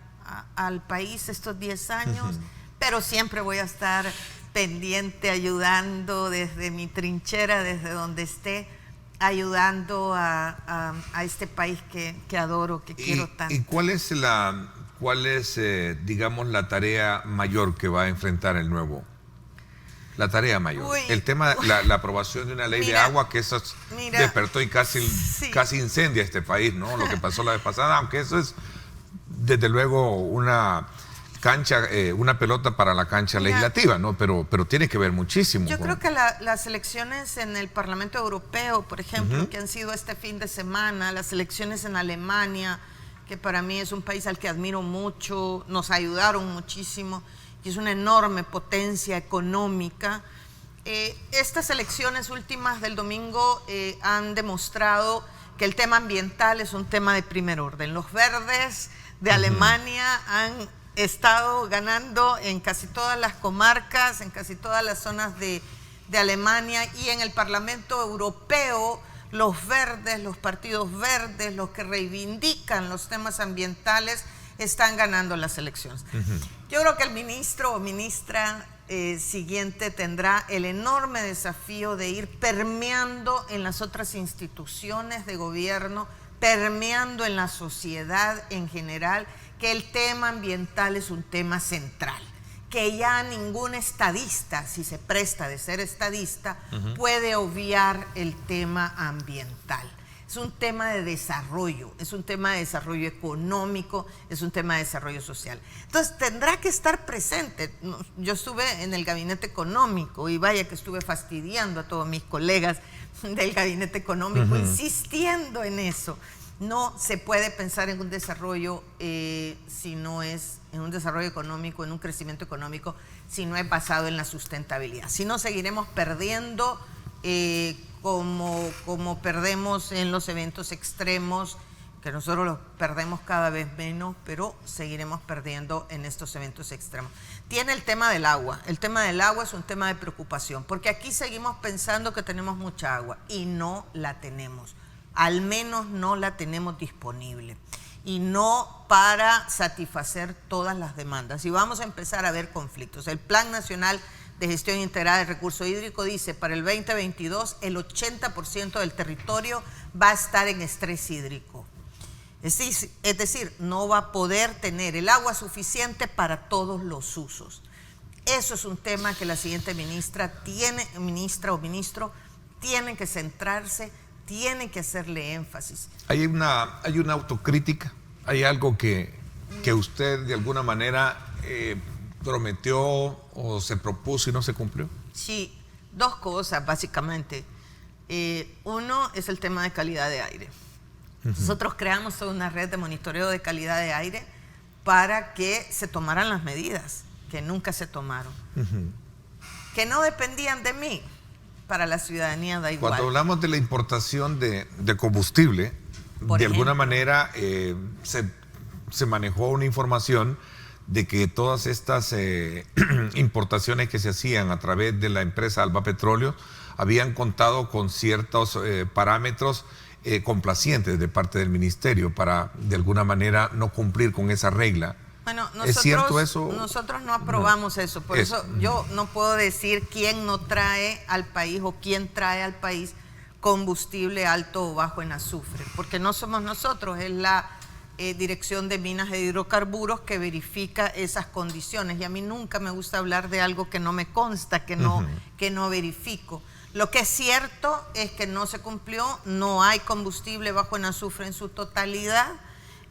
al país estos 10 años, pero siempre voy a estar pendiente, ayudando desde mi trinchera, desde donde esté, ayudando a este país que adoro, que quiero tanto. ¿Y cuál es digamos, la tarea mayor que va a enfrentar el nuevo? La tarea mayor. El tema, la aprobación de una ley de agua, que eso despertó y casi incendia este país, ¿no? Lo que pasó la vez pasada, aunque eso es desde luego una cancha, una pelota para la cancha legislativa, ¿no? Pero tiene que ver muchísimo. Yo creo que las elecciones en el Parlamento Europeo, por ejemplo, que han sido este fin de semana, las elecciones en Alemania, que para mí es un país al que admiro mucho, nos ayudaron muchísimo, y es una enorme potencia económica. Estas elecciones últimas del domingo han demostrado que el tema ambiental es un tema de primer orden. Los verdes de Alemania han estado ganando en casi todas las comarcas, en casi todas las zonas de de Alemania, y en el Parlamento Europeo los verdes, los partidos verdes, los que reivindican los temas ambientales, están ganando las elecciones. Yo creo que el ministro o ministra siguiente tendrá el enorme desafío de ir permeando en las otras instituciones de gobierno, permeando en la sociedad en general, que el tema ambiental es un tema central, que ya ningún estadista, si se presta de ser estadista, puede obviar el tema ambiental. Es un tema de desarrollo, es un tema de desarrollo económico, es un tema de desarrollo social. Entonces tendrá que estar presente. Yo estuve en el gabinete económico y vaya que estuve fastidiando a todos mis colegas del gabinete económico, insistiendo en eso. No se puede pensar en un desarrollo si no es en un desarrollo económico, en un crecimiento económico, si no es basado en la sustentabilidad. Si no, seguiremos perdiendo como perdemos en los eventos extremos, que nosotros los perdemos cada vez menos, pero seguiremos perdiendo en estos eventos extremos. Tiene el tema del agua. El tema del agua es un tema de preocupación, porque aquí seguimos pensando que tenemos mucha agua y no la tenemos. Al menos no la tenemos disponible y no para satisfacer todas las demandas. Y vamos a empezar a ver conflictos. El Plan Nacional de Gestión Integrada del Recurso Hídrico dice para el 2022 el 80% del territorio va a estar en estrés hídrico. Es decir, no va a poder tener el agua suficiente para todos los usos. Eso es un tema que la siguiente ministra o ministro tiene que centrarse, tiene que hacerle énfasis. Hay una autocrítica, hay algo que usted de alguna manera prometió o se propuso y no se cumplió. Sí, dos cosas básicamente. Uno es el tema de calidad de aire. Nosotros creamos toda una red de monitoreo de calidad de aire para que se tomaran las medidas que nunca se tomaron, que no dependían de mí. Para la ciudadanía da igual. Cuando hablamos de la importación de combustible, de alguna manera se manejó una información de que todas estas importaciones que se hacían a través de la empresa Alba Petróleo habían contado con ciertos parámetros complacientes de parte del ministerio para de alguna manera no cumplir con esa regla. Bueno, ¿Es cierto eso? Nosotros no aprobamos eso, por eso yo no puedo decir quién no trae al país o quién trae al país combustible alto o bajo en azufre, porque no somos nosotros, es la Dirección de Minas e Hidrocarburos que verifica esas condiciones, y a mí nunca me gusta hablar de algo que no me consta, que no verifico. Lo que es cierto es que no se cumplió, no hay combustible bajo en azufre en su totalidad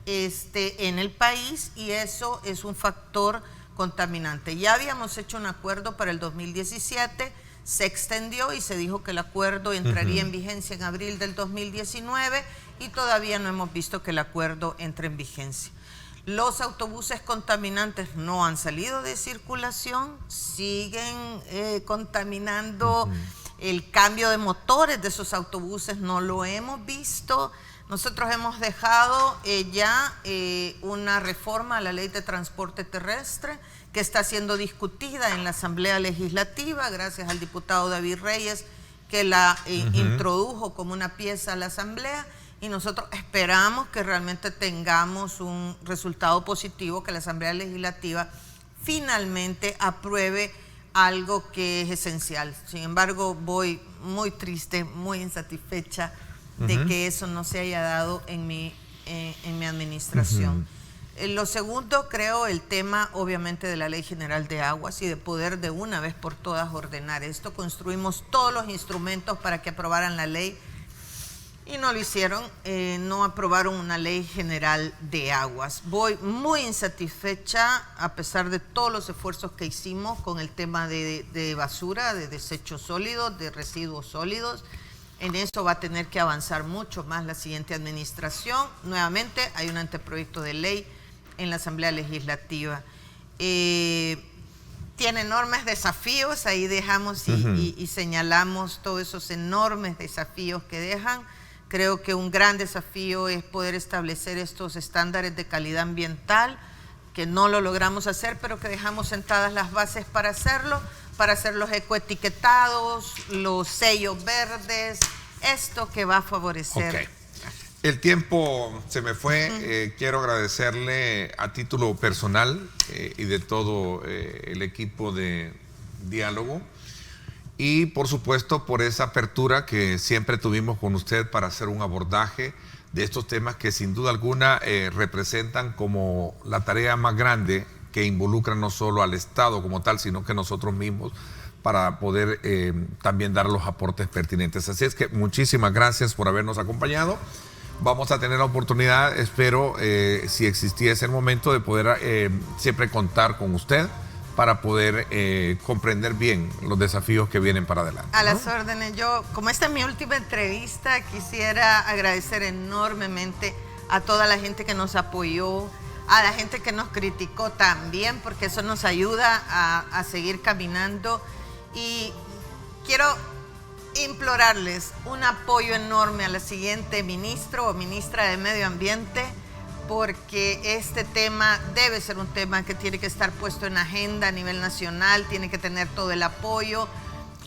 en el país, y eso es un factor contaminante. Ya habíamos hecho un acuerdo para el 2017, se extendió y se dijo que el acuerdo entraría en vigencia en abril del 2019 y todavía no hemos visto que el acuerdo entre en vigencia. Los autobuses contaminantes no han salido de circulación, siguen contaminando. El cambio de motores de esos autobuses no lo hemos visto. Nosotros hemos dejado ya una reforma a la Ley de Transporte Terrestre que está siendo discutida en la Asamblea Legislativa, gracias al diputado David Reyes, que la introdujo como una pieza a la Asamblea, y nosotros esperamos que realmente tengamos un resultado positivo, que la Asamblea Legislativa finalmente apruebe algo que es esencial. Sin embargo, voy muy triste, muy insatisfecha de que eso no se haya dado en mi administración. Lo segundo, creo, el tema obviamente de la Ley General de Aguas y de poder de una vez por todas ordenar esto. Construimos todos los instrumentos para que aprobaran la ley y no lo hicieron, no aprobaron una Ley General de Aguas. Voy muy insatisfecha, a pesar de todos los esfuerzos que hicimos con el tema de basura, de desechos sólidos, de residuos sólidos. En eso va a tener que avanzar mucho más la siguiente administración. Nuevamente hay un anteproyecto de ley en la Asamblea Legislativa. Tiene enormes desafíos, ahí dejamos y señalamos todos esos enormes desafíos que dejan. Creo que un gran desafío es poder establecer estos estándares de calidad ambiental, que no lo logramos hacer, pero que dejamos sentadas las bases para hacerlo. para hacer los ecoetiquetados, los sellos verdes, esto que va a favorecer. Okay. El tiempo se me fue. Quiero agradecerle a título personal y de todo el equipo de Diálogo, y por supuesto por esa apertura que siempre tuvimos con usted para hacer un abordaje de estos temas que sin duda alguna representan como la tarea más grande que involucra no solo al Estado como tal, sino que nosotros mismos, para poder también dar los aportes pertinentes. Así es que muchísimas gracias por habernos acompañado. Vamos a tener la oportunidad, espero, si existiese el momento, de poder siempre contar con usted para poder comprender bien los desafíos que vienen para adelante. A las órdenes. Yo, como esta es mi última entrevista, quisiera agradecer enormemente a toda la gente que nos apoyó, a la gente que nos criticó también, porque eso nos ayuda a seguir caminando. Y quiero implorarles un apoyo enorme a la siguiente ministro o ministra de Medio Ambiente, porque este tema debe ser un tema que tiene que estar puesto en agenda a nivel nacional, tiene que tener todo el apoyo.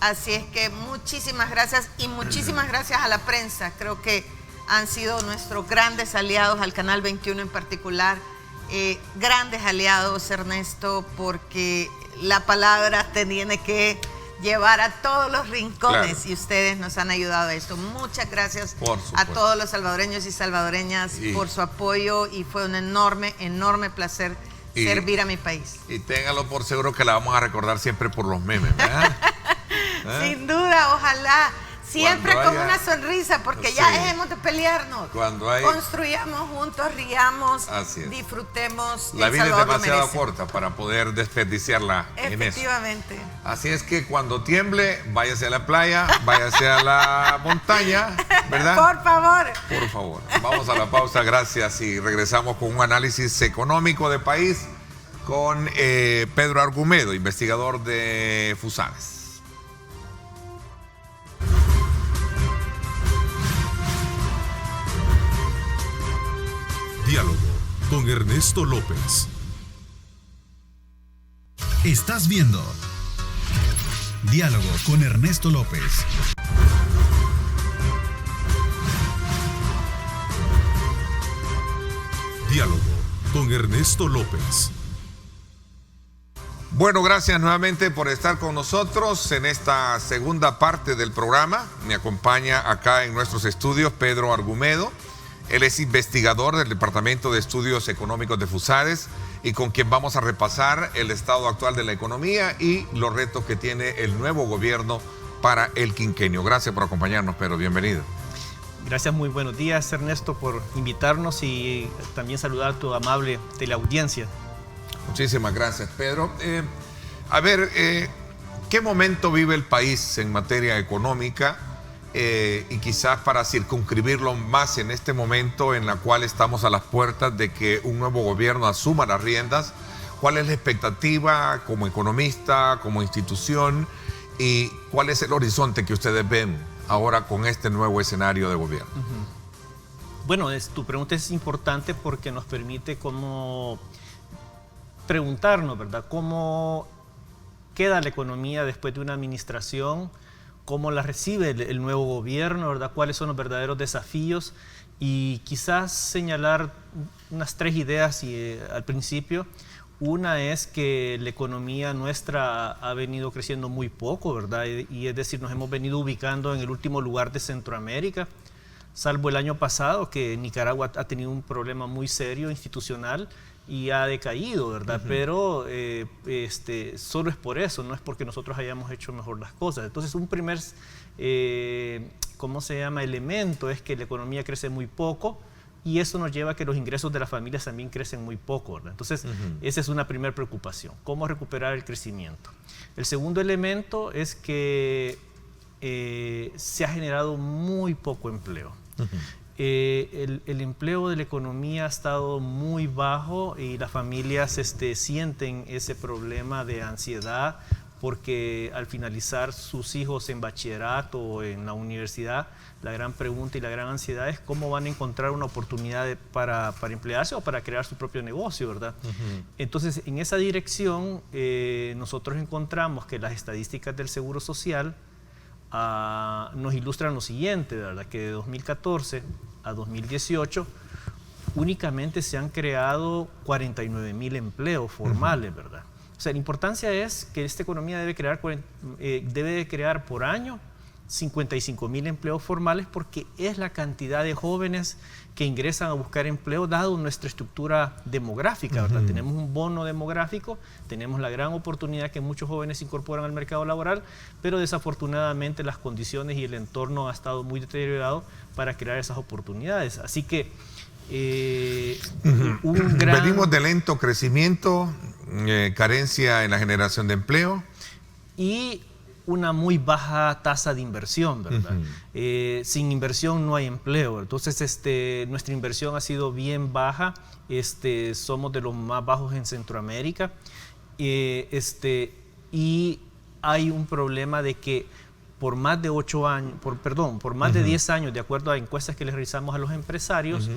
Así es que muchísimas gracias, y muchísimas gracias a la prensa. Creo que han sido nuestros grandes aliados, al Canal 21 en particular, grandes aliados, Ernesto, porque la palabra te tiene que llevar a todos los rincones, claro, y ustedes nos han ayudado a esto. Muchas gracias a todos los salvadoreños y salvadoreñas por su apoyo, y fue un enorme, enorme placer servir a mi país. Y téngalo por seguro que la vamos a recordar siempre por los memes, ¿verdad? Sin duda, ojalá. Siempre con una sonrisa, porque ya dejemos de pelearnos. Construyamos juntos, riamos, disfrutemos. La vida es demasiado corta para poder desperdiciarla en eso. Efectivamente. Así es que cuando tiemble, váyase a la playa, váyase a la montaña, ¿verdad? Por favor. Por favor. Vamos a la pausa, gracias, y regresamos con un análisis económico de país con Pedro Argumedo, investigador de FUSADES. Diálogo con Ernesto López. Estás viendo Diálogo con Ernesto López. Diálogo con Ernesto López. Bueno, gracias nuevamente por estar con nosotros en esta segunda parte del programa. Me acompaña acá en nuestros estudios Pedro Argumedo. Él es investigador del Departamento de Estudios Económicos de FUSADES, y con quien vamos a repasar el estado actual de la economía y los retos que tiene el nuevo gobierno para el quinquenio. Gracias por acompañarnos, Pedro. Bienvenido. Gracias, muy buenos días, Ernesto, por invitarnos, y también saludar a tu amable teleaudiencia. Muchísimas gracias, Pedro. ¿Qué momento vive el país en materia económica? Y quizás para circunscribirlo más en este momento en la cual estamos a las puertas de que un nuevo gobierno asuma las riendas, ¿cuál es la expectativa como economista, como institución, y cuál es el horizonte que ustedes ven ahora con este nuevo escenario de gobierno? Bueno, tu pregunta es importante porque nos permite como preguntarnos, ¿verdad?, cómo queda la economía después de una administración, cómo la recibe el nuevo gobierno, ¿verdad?, cuáles son los verdaderos desafíos, y quizás señalar unas 3 ideas al principio. Una es que la economía nuestra ha venido creciendo muy poco, ¿verdad? Y es decir, nos hemos venido ubicando en el último lugar de Centroamérica, salvo el año pasado, que Nicaragua ha tenido un problema muy serio institucional y ha decaído, ¿verdad? Pero solo es por eso, no es porque nosotros hayamos hecho mejor las cosas. Entonces, un primer, elemento es que la economía crece muy poco, y eso nos lleva a que los ingresos de las familias también crecen muy poco, ¿verdad? Entonces, esa es una primera preocupación, cómo recuperar el crecimiento. El segundo elemento es que se ha generado muy poco empleo. El empleo de la economía ha estado muy bajo, y las familias sienten ese problema de ansiedad porque al finalizar sus hijos en bachillerato o en la universidad, la gran pregunta y la gran ansiedad es cómo van a encontrar una oportunidad para emplearse o para crear su propio negocio, ¿verdad? Entonces, en esa dirección, nosotros encontramos que las estadísticas del Seguro Social nos ilustran lo siguiente, ¿verdad? Que de 2014 a 2018 únicamente se han creado 49,000 empleos formales, ¿verdad? O sea, la importancia es que esta economía debe crear por año 55,000 empleos formales, porque es la cantidad de jóvenes que ingresan a buscar empleo dado nuestra estructura demográfica, ¿verdad? Tenemos un bono demográfico, tenemos la gran oportunidad que muchos jóvenes se incorporan al mercado laboral, pero desafortunadamente las condiciones y el entorno ha estado muy deteriorado para crear esas oportunidades. Así que venimos de lento crecimiento, carencia en la generación de empleo y una muy baja tasa de inversión, ¿verdad? Sin inversión no hay empleo. Entonces, nuestra inversión ha sido bien baja. Somos de los más bajos en Centroamérica. Y hay un problema de que por más de 8 años, por más de 10 años, de acuerdo a encuestas que les realizamos a los empresarios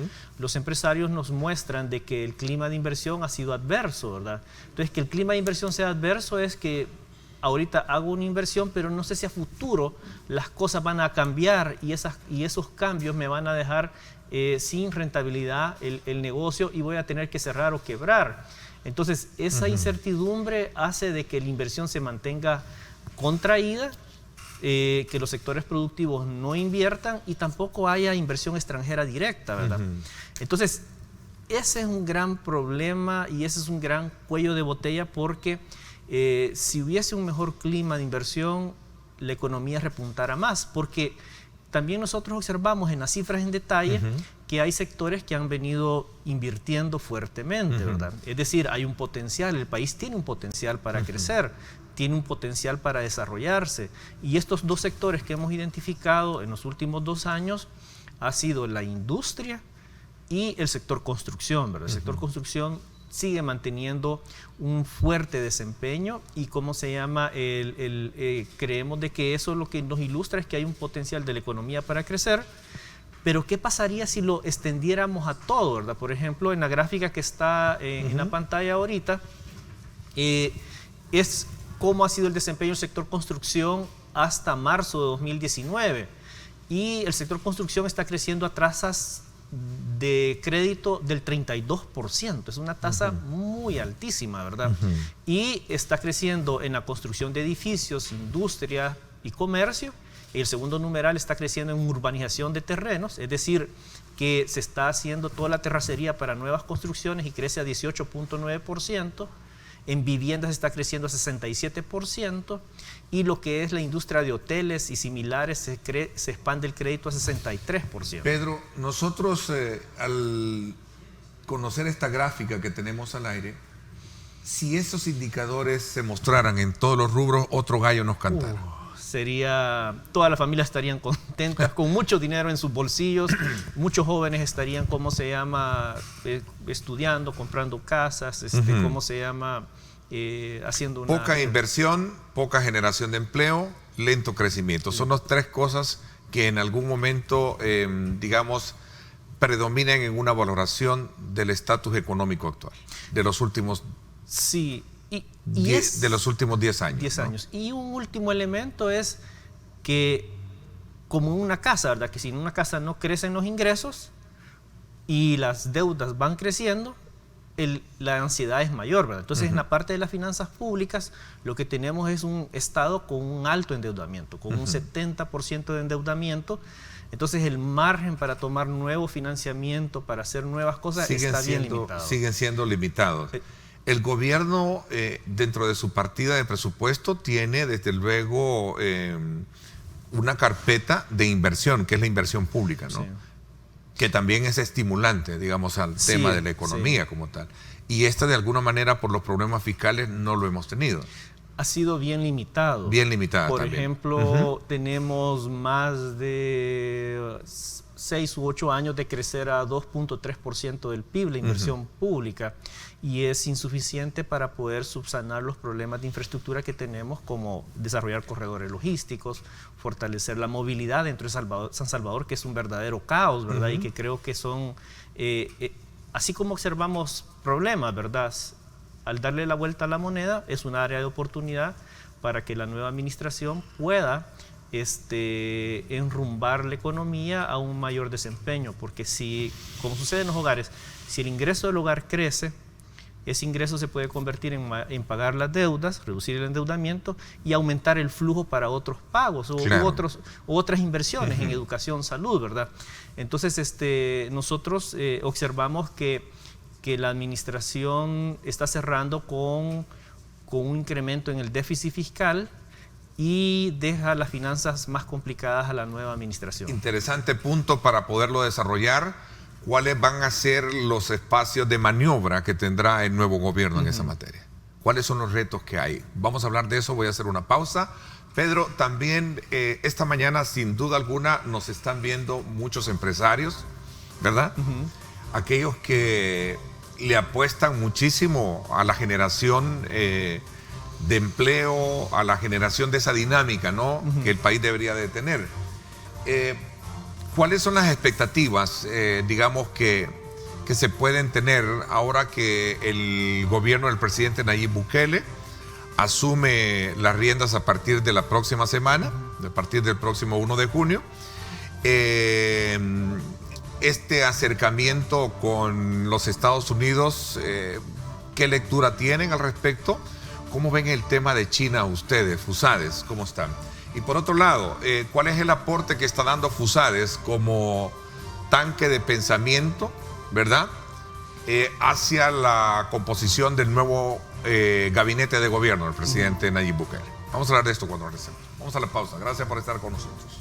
nos muestran de que el clima de inversión ha sido adverso, ¿verdad? Entonces, que el clima de inversión sea adverso es que ahorita hago una inversión, pero no sé si a futuro las cosas van a cambiar y esos cambios me van a dejar sin rentabilidad el negocio y voy a tener que cerrar o quebrar. Entonces, esa incertidumbre hace de que la inversión se mantenga contraída, que los sectores productivos no inviertan y tampoco haya inversión extranjera directa, ¿verdad? Entonces, ese es un gran problema y ese es un gran cuello de botella, porque si hubiese un mejor clima de inversión, la economía repuntara más, porque también nosotros observamos en las cifras en detalle que hay sectores que han venido invirtiendo fuertemente, ¿verdad? Es decir, hay un potencial, el país tiene un potencial para crecer, tiene un potencial para desarrollarse, y estos dos sectores que hemos identificado en los últimos 2 años ha sido la industria y el sector construcción, ¿verdad? El sector construcción sigue manteniendo un fuerte desempeño y creemos de que eso lo que nos ilustra es que hay un potencial de la economía para crecer. Pero ¿qué pasaría si lo extendiéramos a todo, ¿verdad? Por ejemplo, en la gráfica que está en la pantalla ahorita, es cómo ha sido el desempeño del sector construcción hasta marzo de 2019. Y el sector construcción está creciendo a tasas de crédito del 32%. Es una tasa muy altísima, ¿verdad? Y está creciendo en la construcción de edificios, industria y comercio. El segundo numeral está creciendo en urbanización de terrenos, es decir, que se está haciendo toda la terracería para nuevas construcciones y crece a 18.9%. En viviendas está creciendo a 67%, y lo que es la industria de hoteles y similares se expande el crédito a 63%. Pedro, nosotros al conocer esta gráfica que tenemos al aire, si esos indicadores se mostraran en todos los rubros, otro gallo nos cantara. Todas las familias estarían contentas, con mucho dinero en sus bolsillos, muchos jóvenes estarían, estudiando, comprando casas, haciendo una... Poca inversión, poca generación de empleo, lento crecimiento. Son las 3 cosas que en algún momento, predominan en una valoración del estatus económico actual, de los últimos... Sí. de los últimos 10 años. 10 años. Y un último elemento es que, como en una casa, ¿verdad? Que si en una casa no crecen los ingresos y las deudas van creciendo, la ansiedad es mayor, ¿verdad? Entonces, en la parte de las finanzas públicas, lo que tenemos es un Estado con un alto endeudamiento, con un 70% de endeudamiento. Entonces, el margen para tomar nuevo financiamiento, para hacer nuevas cosas, está bien limitado. Siguen siendo limitados. El gobierno, dentro de su partida de presupuesto, tiene desde luego una carpeta de inversión, que es la inversión pública, ¿no? Sí. Que también es estimulante, digamos, al tema de la economía como tal. Y esta, de alguna manera, por los problemas fiscales, no lo hemos tenido. Ha sido bien limitado. Bien limitada Por también. ejemplo, tenemos más de 6 u 8 años de crecer a 2.3% del PIB, la inversión pública, y es insuficiente para poder subsanar los problemas de infraestructura que tenemos, como desarrollar corredores logísticos, fortalecer la movilidad dentro de San Salvador, que es un verdadero caos, ¿verdad? Y que creo que son, así como observamos problemas, ¿verdad? Al darle la vuelta a la moneda, es un área de oportunidad para que la nueva administración pueda enrumbar la economía a un mayor desempeño, porque si, como sucede en los hogares, si el ingreso del hogar crece, ese ingreso se puede convertir en pagar las deudas, reducir el endeudamiento y aumentar el flujo para otros pagos o otras inversiones en educación, salud, ¿verdad? Entonces, nosotros observamos que la administración está cerrando con un incremento en el déficit fiscal y deja las finanzas más complicadas a la nueva administración. Interesante punto para poderlo desarrollar. ¿Cuáles van a ser los espacios de maniobra que tendrá el nuevo gobierno en esa materia? ¿Cuáles son los retos que hay? Vamos a hablar de eso, voy a hacer una pausa. Pedro, también esta mañana, sin duda alguna, nos están viendo muchos empresarios, ¿verdad? Aquellos que le apuestan muchísimo a la generación de empleo, a la generación de esa dinámica, ¿no? Que el país debería de tener. ¿Cuáles son las expectativas, digamos, que se pueden tener ahora que el gobierno del presidente Nayib Bukele asume las riendas a partir de la próxima semana, a partir del próximo 1 de junio? Este acercamiento con los Estados Unidos, ¿qué lectura tienen al respecto? ¿Cómo ven el tema de China ustedes, FUSADES? ¿Cómo están? Y por otro lado, ¿cuál es el aporte que está dando FUSADES como tanque de pensamiento, ¿verdad? Hacia la composición del nuevo gabinete de gobierno del presidente Nayib Bukele. Vamos a hablar de esto cuando regresemos. Vamos a la pausa. Gracias por estar con nosotros.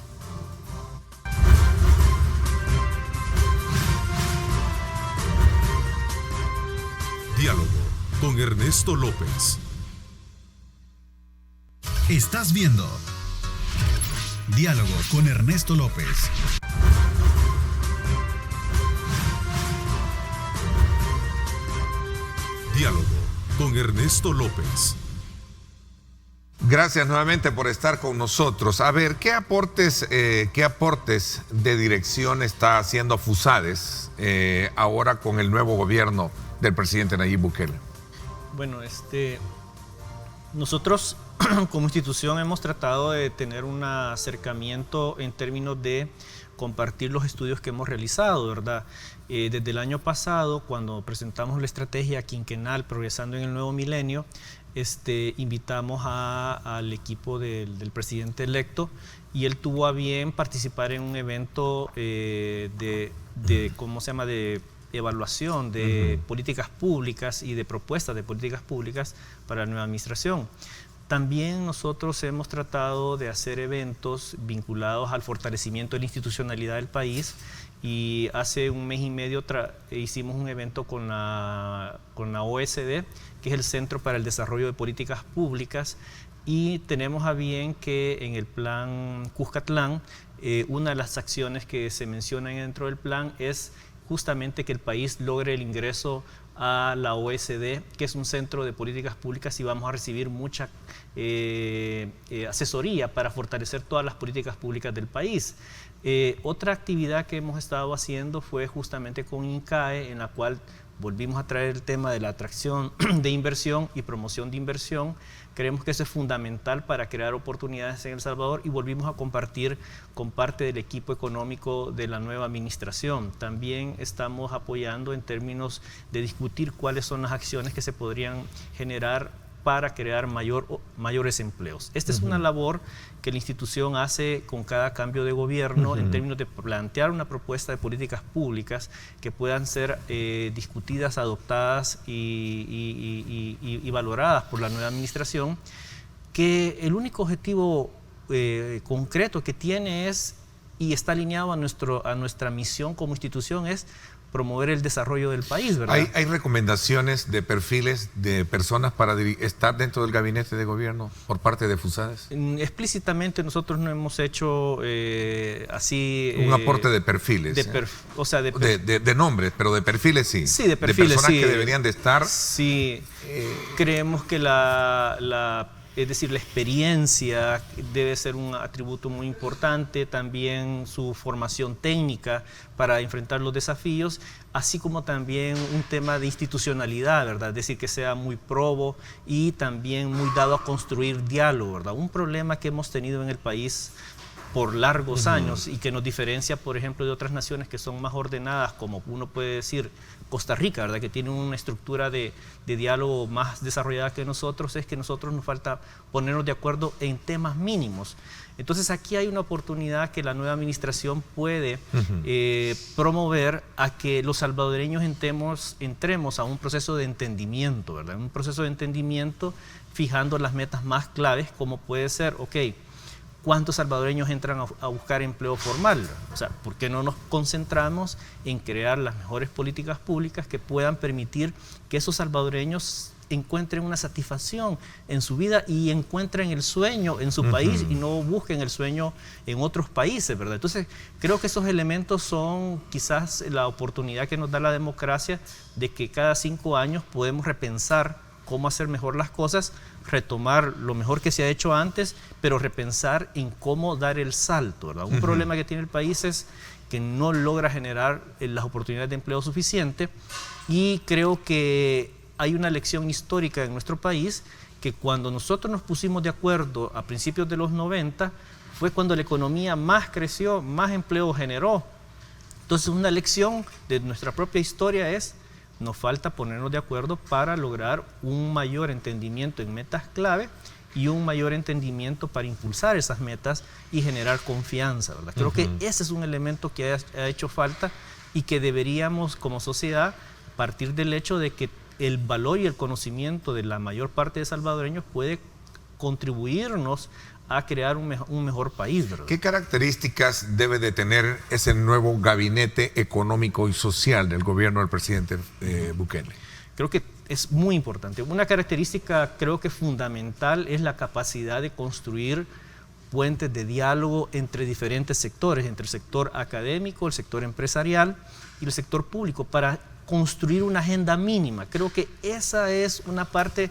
Diálogo con Ernesto López. Estás viendo Diálogo con Ernesto López. Diálogo con Ernesto López. Gracias nuevamente por estar con nosotros. A ver, ¿qué aportes de dirección está haciendo FUSADES ahora con el nuevo gobierno del presidente Nayib Bukele? Bueno, nosotros como institución hemos tratado de tener un acercamiento en términos de compartir los estudios que hemos realizado, ¿verdad? Desde el año pasado, cuando presentamos la estrategia quinquenal Progresando en el Nuevo Milenio, invitamos al equipo del presidente electo y él tuvo a bien participar en un evento ¿cómo se llama?, de evaluación de políticas públicas y de propuestas de políticas públicas para la nueva administración. También nosotros hemos tratado de hacer eventos vinculados al fortalecimiento de la institucionalidad del país y hace un mes y medio hicimos un evento con la OSD, que es el Centro para el Desarrollo de Políticas Públicas, y tenemos a bien que en el plan Cuscatlán, una de las acciones que se mencionan dentro del plan es justamente que el país logre el ingreso a la OSD, que es un centro de políticas públicas, y vamos a recibir mucha asesoría para fortalecer todas las políticas públicas del país. Otra actividad que hemos estado haciendo fue justamente con INCAE, en la cual volvimos a traer el tema de la atracción de inversión y promoción de inversión. Creemos que eso es fundamental para crear oportunidades en El Salvador y volvimos a compartir con parte del equipo económico de la nueva administración. También estamos apoyando en términos de discutir cuáles son las acciones que se podrían generar para crear mayores empleos. Esta es una labor que la institución hace con cada cambio de gobierno en términos de plantear una propuesta de políticas públicas que puedan ser discutidas, adoptadas y valoradas por la nueva administración, que el único objetivo concreto que tiene es, y está alineado a nuestra misión como institución, es promover el desarrollo del país, ¿verdad? ¿Hay recomendaciones de perfiles de personas para estar dentro del gabinete de gobierno por parte de FUSADES? Explícitamente nosotros no hemos hecho así... Un aporte de perfiles. De nombres, pero de perfiles sí. Sí, de perfiles, de personas sí. que deberían de estar... Sí, creemos que es decir, la experiencia debe ser un atributo muy importante, también su formación técnica para enfrentar los desafíos, así como también un tema de institucionalidad, ¿verdad? Es decir, que sea muy probo y también muy dado a construir diálogo, ¿verdad? Un problema que hemos tenido en el país por largos años y que nos diferencia, por ejemplo, de otras naciones que son más ordenadas, como uno puede decir Costa Rica, ¿verdad? Que tiene una estructura de diálogo más desarrollada que nosotros, es que nosotros nos falta ponernos de acuerdo en temas mínimos. Entonces aquí hay una oportunidad que la nueva administración puede promover a que los salvadoreños entremos a un proceso de entendimiento, ¿verdad? Un proceso de entendimiento fijando las metas más claves, como puede ser, ¿cuántos salvadoreños entran a buscar empleo formal? O sea, ¿por qué no nos concentramos en crear las mejores políticas públicas que puedan permitir que esos salvadoreños encuentren una satisfacción en su vida y encuentren el sueño en su país y no busquen el sueño en otros países, ¿verdad? Entonces, creo que esos elementos son quizás la oportunidad que nos da la democracia de que cada 5 años podemos repensar cómo hacer mejor las cosas, retomar lo mejor que se ha hecho antes, pero repensar en cómo dar el salto, ¿verdad? Un problema que tiene el país es que no logra generar las oportunidades de empleo suficiente y creo que hay una lección histórica en nuestro país que cuando nosotros nos pusimos de acuerdo a principios de los 90 fue cuando la economía más creció, más empleo generó. Entonces una lección de nuestra propia historia es: nos falta ponernos de acuerdo para lograr un mayor entendimiento en metas clave y un mayor entendimiento para impulsar esas metas y generar confianza, ¿verdad? Creo que ese es un elemento que ha hecho falta y que deberíamos como sociedad partir del hecho de que el valor y el conocimiento de la mayor parte de salvadoreños puede contribuirnos a crear un mejor país, ¿verdad? ¿Qué características debe de tener ese nuevo gabinete económico y social del gobierno del presidente Bukele? Creo que es muy importante. Una característica creo que fundamental es la capacidad de construir puentes de diálogo entre diferentes sectores, entre el sector académico, el sector empresarial y el sector público, para construir una agenda mínima. Creo que esa es una parte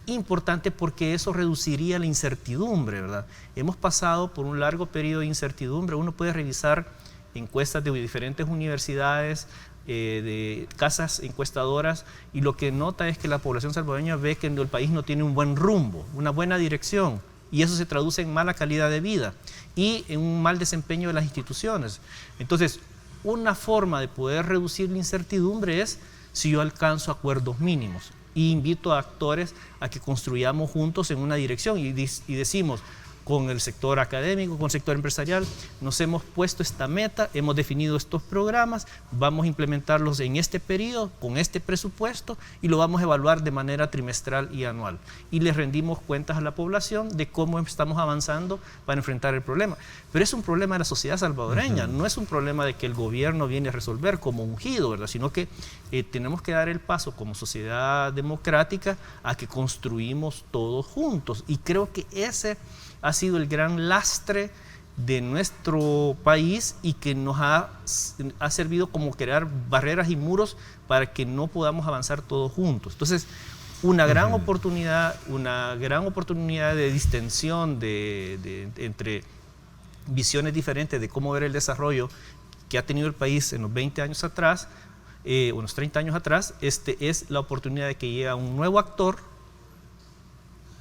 importante porque eso reduciría la incertidumbre, ¿verdad? Hemos pasado por un largo periodo de incertidumbre. Uno puede revisar encuestas de diferentes universidades, de casas encuestadoras, y lo que nota es que la población salvadoreña ve que el país no tiene un buen rumbo, una buena dirección, y eso se traduce en mala calidad de vida y en un mal desempeño de las instituciones. Entonces, una forma de poder reducir la incertidumbre es si yo alcanzo acuerdos mínimos y invito a actores a que construyamos juntos en una dirección y decimos, con el sector académico, con el sector empresarial, nos hemos puesto esta meta, hemos definido estos programas, vamos a implementarlos en este periodo, con este presupuesto, y lo vamos a evaluar de manera trimestral y anual. Y les rendimos cuentas a la población de cómo estamos avanzando para enfrentar el problema. Pero es un problema de la sociedad salvadoreña, no es un problema de que el gobierno viene a resolver como ungido, ¿verdad? Sino que tenemos que dar el paso como sociedad democrática a que construimos todos juntos. Y creo que ese ha sido el gran lastre de nuestro país y que nos ha servido como crear barreras y muros para que no podamos avanzar todos juntos. Entonces, una gran oportunidad de distensión entre visiones diferentes de cómo ver el desarrollo que ha tenido el país en los 20 años atrás, unos 30 años atrás, es la oportunidad de que llegue un nuevo actor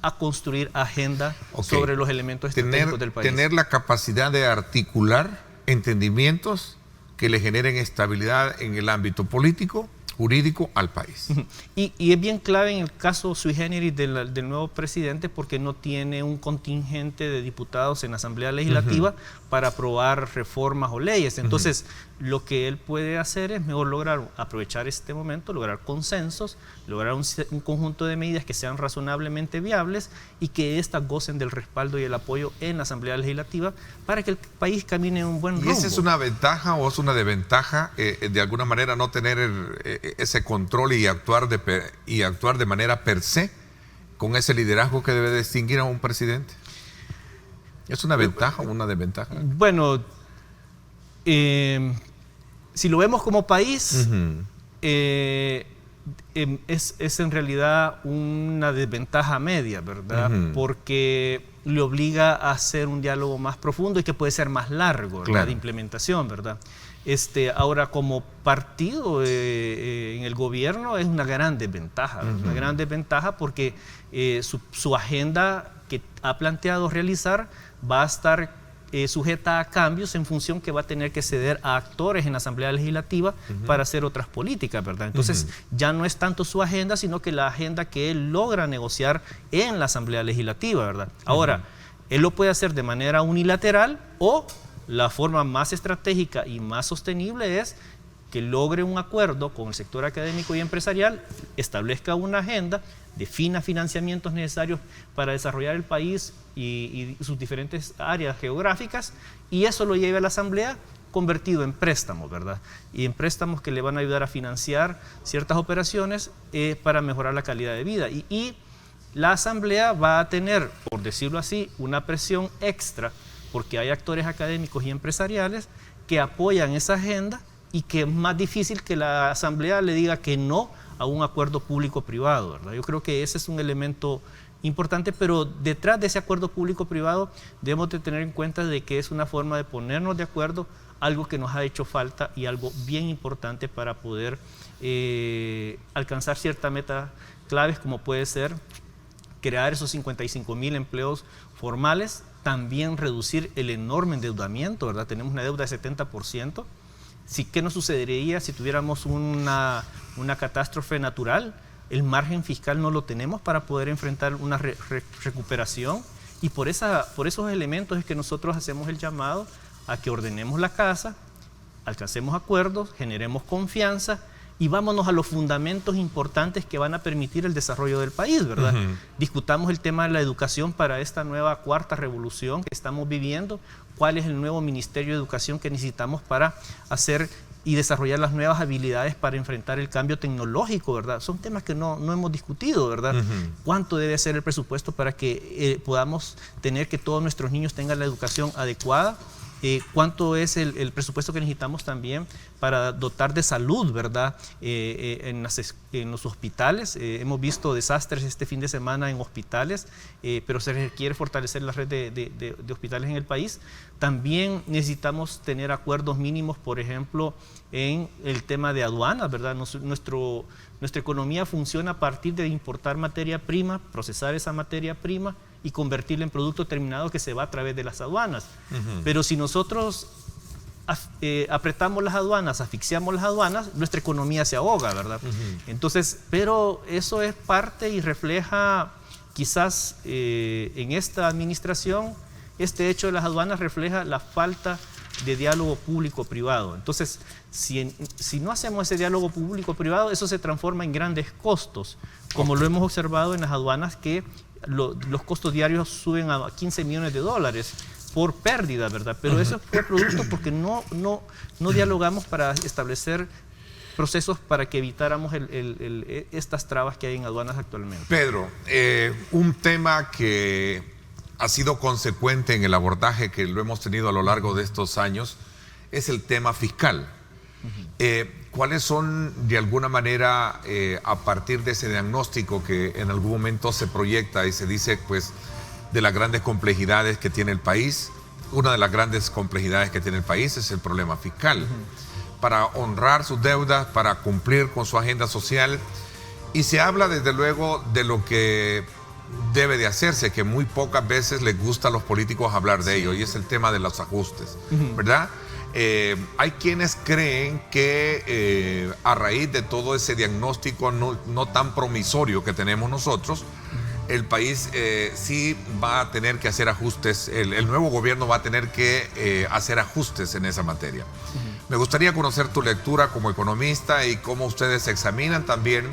a construir agenda sobre los elementos estratégicos del país. Tener la capacidad de articular entendimientos que le generen estabilidad en el ámbito político, jurídico al país. Y es bien clave en el caso sui generis del nuevo presidente porque no tiene un contingente de diputados en la Asamblea Legislativa para aprobar reformas o leyes. Entonces, lo que él puede hacer es mejor aprovechar este momento, lograr consensos, lograr un conjunto de medidas que sean razonablemente viables y que éstas gocen del respaldo y el apoyo en la Asamblea Legislativa para que el país camine en un buen rumbo. ¿Y esa es una ventaja o es una desventaja, de alguna manera, no tener ese control y actuar de manera per se con ese liderazgo que debe distinguir a un presidente? ¿Es una ventaja o una desventaja? Bueno, si lo vemos como país, es en realidad una desventaja media, ¿verdad? Porque le obliga a hacer un diálogo más profundo y que puede ser más largo, ¿verdad? Claro. De implementación, ¿verdad? Ahora, como partido en el gobierno es una gran desventaja, una gran desventaja porque su agenda que ha planteado realizar va a estar sujeta a cambios en función que va a tener que ceder a actores en la Asamblea Legislativa para hacer otras políticas, ¿verdad? Entonces, ya no es tanto su agenda, sino que la agenda que él logra negociar en la Asamblea Legislativa, ¿verdad? Ahora, él lo puede hacer de manera unilateral o la forma más estratégica y más sostenible es que logre un acuerdo con el sector académico y empresarial, establezca una agenda, defina financiamientos necesarios para desarrollar el país y sus diferentes áreas geográficas, y eso lo lleve a la Asamblea convertido en préstamos, ¿verdad? Y en préstamos que le van a ayudar a financiar ciertas operaciones para mejorar la calidad de vida. Y la Asamblea va a tener, por decirlo así, una presión extra, porque hay actores académicos y empresariales que apoyan esa agenda y que es más difícil que la Asamblea le diga que no a un acuerdo público-privado, ¿verdad? Yo creo que ese es un elemento importante, pero detrás de ese acuerdo público-privado debemos de tener en cuenta de que es una forma de ponernos de acuerdo, algo que nos ha hecho falta y algo bien importante para poder alcanzar ciertas metas claves, como puede ser crear esos 55,000 empleos formales, también reducir el enorme endeudamiento, ¿verdad? Tenemos una deuda de 70%. ¿Qué nos sucedería si tuviéramos una catástrofe natural? El margen fiscal no lo tenemos para poder enfrentar una recuperación, y por esos elementos es que nosotros hacemos el llamado a que ordenemos la casa, alcancemos acuerdos, generemos confianza y vámonos a los fundamentos importantes que van a permitir el desarrollo del país, ¿verdad? Discutamos el tema de la educación para esta nueva cuarta revolución que estamos viviendo. ¿Cuál es el nuevo Ministerio de Educación que necesitamos para hacer y desarrollar las nuevas habilidades para enfrentar el cambio tecnológico, ¿verdad? Son temas que no hemos discutido, ¿verdad? ¿Cuánto debe ser el presupuesto para que podamos tener que todos nuestros niños tengan la educación adecuada? ¿Cuánto es el presupuesto que necesitamos también para dotar de salud, ¿verdad? En los hospitales. Hemos visto desastres este fin de semana en hospitales, pero se requiere fortalecer la red de hospitales en el país. También necesitamos tener acuerdos mínimos, por ejemplo, en el tema de aduanas, ¿verdad? Nuestra economía funciona a partir de importar materia prima, procesar esa materia prima y convertirla en producto terminado que se va a través de las aduanas. Pero si nosotros apretamos las aduanas, asfixiamos las aduanas, nuestra economía se ahoga, ¿verdad? Entonces, pero eso es parte y refleja quizás en esta administración, este hecho de las aduanas refleja la falta de diálogo público-privado. Entonces, si no hacemos ese diálogo público-privado, eso se transforma en grandes costos, como lo hemos observado en las aduanas, que los costos diarios suben a 15 millones de dólares por pérdida, ¿verdad? Pero eso fue producto porque no dialogamos para establecer procesos para que evitáramos estas trabas que hay en aduanas actualmente. Pedro, un tema que ha sido consecuente en el abordaje que lo hemos tenido a lo largo de estos años es el tema fiscal. ¿Cuáles son, de alguna manera, a partir de ese diagnóstico que en algún momento se proyecta y se dice, pues, de las grandes complejidades que tiene el país? Una de las grandes complejidades que tiene el país es el problema fiscal. Para honrar sus deudas, para cumplir con su agenda social, y se habla desde luego de lo que debe de hacerse, que muy pocas veces les gusta a los políticos hablar de ello, y es el tema de los ajustes, ¿verdad? Hay quienes creen que a raíz de todo ese diagnóstico no tan promisorio que tenemos nosotros, el país sí va a tener que hacer ajustes, el nuevo gobierno va a tener que hacer ajustes en esa materia. Me gustaría conocer tu lectura como economista y cómo ustedes examinan también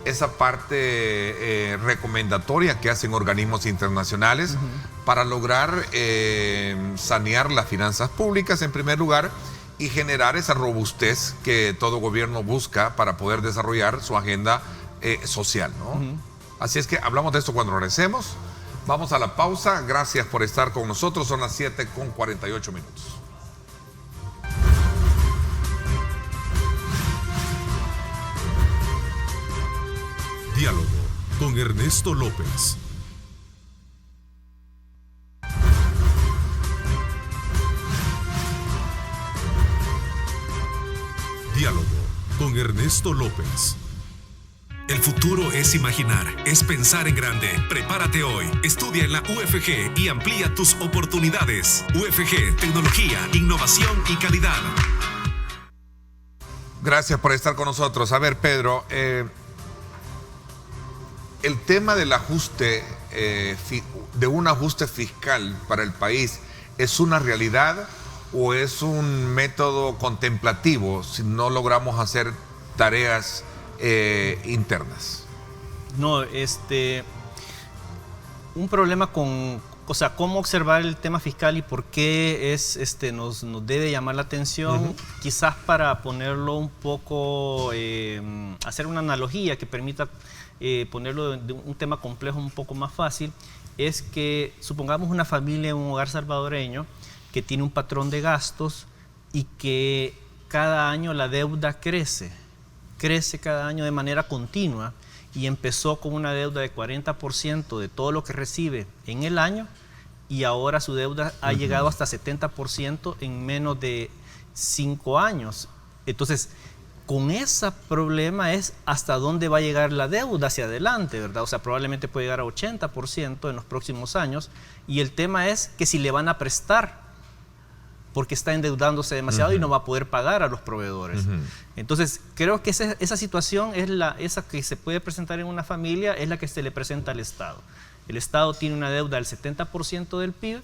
esa parte recomendatoria que hacen organismos internacionales para lograr sanear las finanzas públicas en primer lugar y generar esa robustez que todo gobierno busca para poder desarrollar su agenda social, ¿no? Así es que hablamos de esto cuando regresemos. Vamos a la pausa. Gracias por estar con nosotros. Son las 7:48 minutos. Diálogo con Ernesto López. Diálogo con Ernesto López. El futuro es imaginar, es pensar en grande. Prepárate hoy, estudia en la UFG y amplía tus oportunidades. UFG, tecnología, innovación y calidad. Gracias por estar con nosotros. A ver, Pedro, el tema del ajuste, de un ajuste fiscal para el país, ¿es una realidad o es un método contemplativo si no logramos hacer tareas internas? No, un problema o sea, cómo observar el tema fiscal y por qué nos debe llamar la atención, quizás para ponerlo un poco, hacer una analogía que permita ponerlo de un tema complejo un poco más fácil, es que supongamos una familia en un hogar salvadoreño que tiene un patrón de gastos y que cada año la deuda crece cada año de manera continua y empezó con una deuda de 40% de todo lo que recibe en el año y ahora su deuda ha llegado hasta 70% en menos de 5 años. Entonces, con ese problema es hasta dónde va a llegar la deuda hacia adelante, ¿verdad? O sea, probablemente puede llegar a 80% en los próximos años y el tema es que si le van a prestar porque está endeudándose demasiado y no va a poder pagar a los proveedores. Entonces, creo que esa situación es esa que se puede presentar en una familia, es la que se le presenta al Estado. El Estado tiene una deuda del 70% del PIB.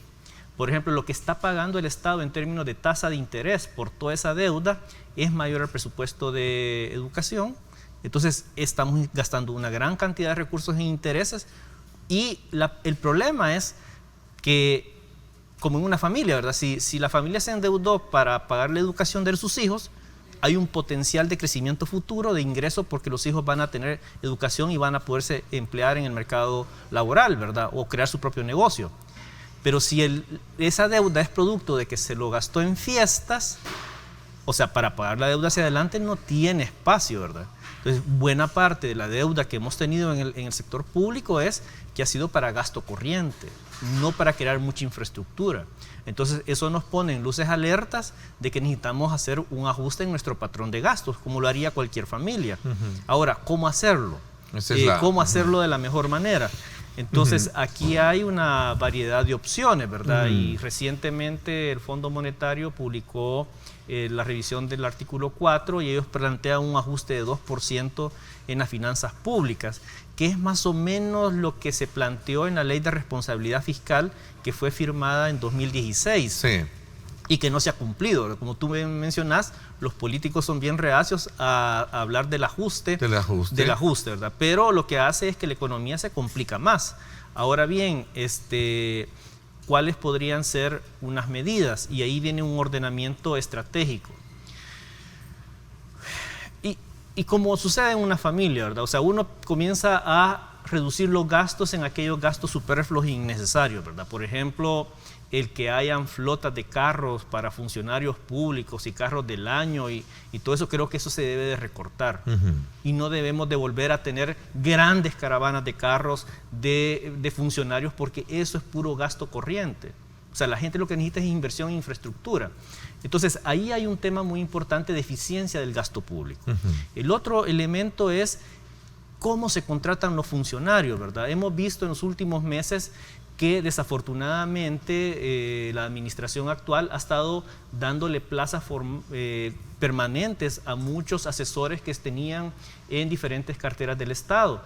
Por ejemplo, lo que está pagando el Estado en términos de tasa de interés por toda esa deuda es mayor al presupuesto de educación. Entonces, estamos gastando una gran cantidad de recursos en intereses y el problema es que como en una familia, ¿verdad? Si la familia se endeudó para pagar la educación de sus hijos, hay un potencial de crecimiento futuro, de ingreso, porque los hijos van a tener educación y van a poderse emplear en el mercado laboral, ¿verdad? O crear su propio negocio. Pero si esa deuda es producto de que se lo gastó en fiestas, o sea, para pagar la deuda hacia adelante no tiene espacio, ¿verdad? Entonces, buena parte de la deuda que hemos tenido en el sector público es que ha sido para gasto corriente, no para crear mucha infraestructura. Entonces, eso nos pone en luces alertas de que necesitamos hacer un ajuste en nuestro patrón de gastos, como lo haría cualquier familia. Ahora, ¿cómo hacerlo? ¿Cómo hacerlo de la mejor manera? Entonces, aquí hay una variedad de opciones, ¿verdad? Y recientemente el Fondo Monetario publicó la revisión del artículo 4 y ellos plantean un ajuste de 2% en las finanzas públicas, que es más o menos lo que se planteó en la Ley de Responsabilidad Fiscal que fue firmada en 2016. Sí. Y que no se ha cumplido. Como tú mencionás, los políticos son bien reacios a hablar del ajuste, ¿verdad? Pero lo que hace es que la economía se complica más. Ahora bien, ¿cuáles podrían ser unas medidas? Y ahí viene un ordenamiento estratégico. Y como sucede en una familia, ¿verdad? O sea, uno comienza a reducir los gastos en aquellos gastos superfluos e innecesarios, ¿verdad? Por ejemplo, el que hayan flotas de carros para funcionarios públicos y carros del año y todo eso, creo que eso se debe de recortar. Y no debemos de volver a tener grandes caravanas de carros de funcionarios porque eso es puro gasto corriente. O sea, la gente lo que necesita es inversión en infraestructura. Entonces, ahí hay un tema muy importante de eficiencia del gasto público. El otro elemento es cómo se contratan los funcionarios, ¿verdad? Hemos visto en los últimos meses que desafortunadamente la administración actual ha estado dándole plazas permanentes a muchos asesores que tenían en diferentes carteras del Estado.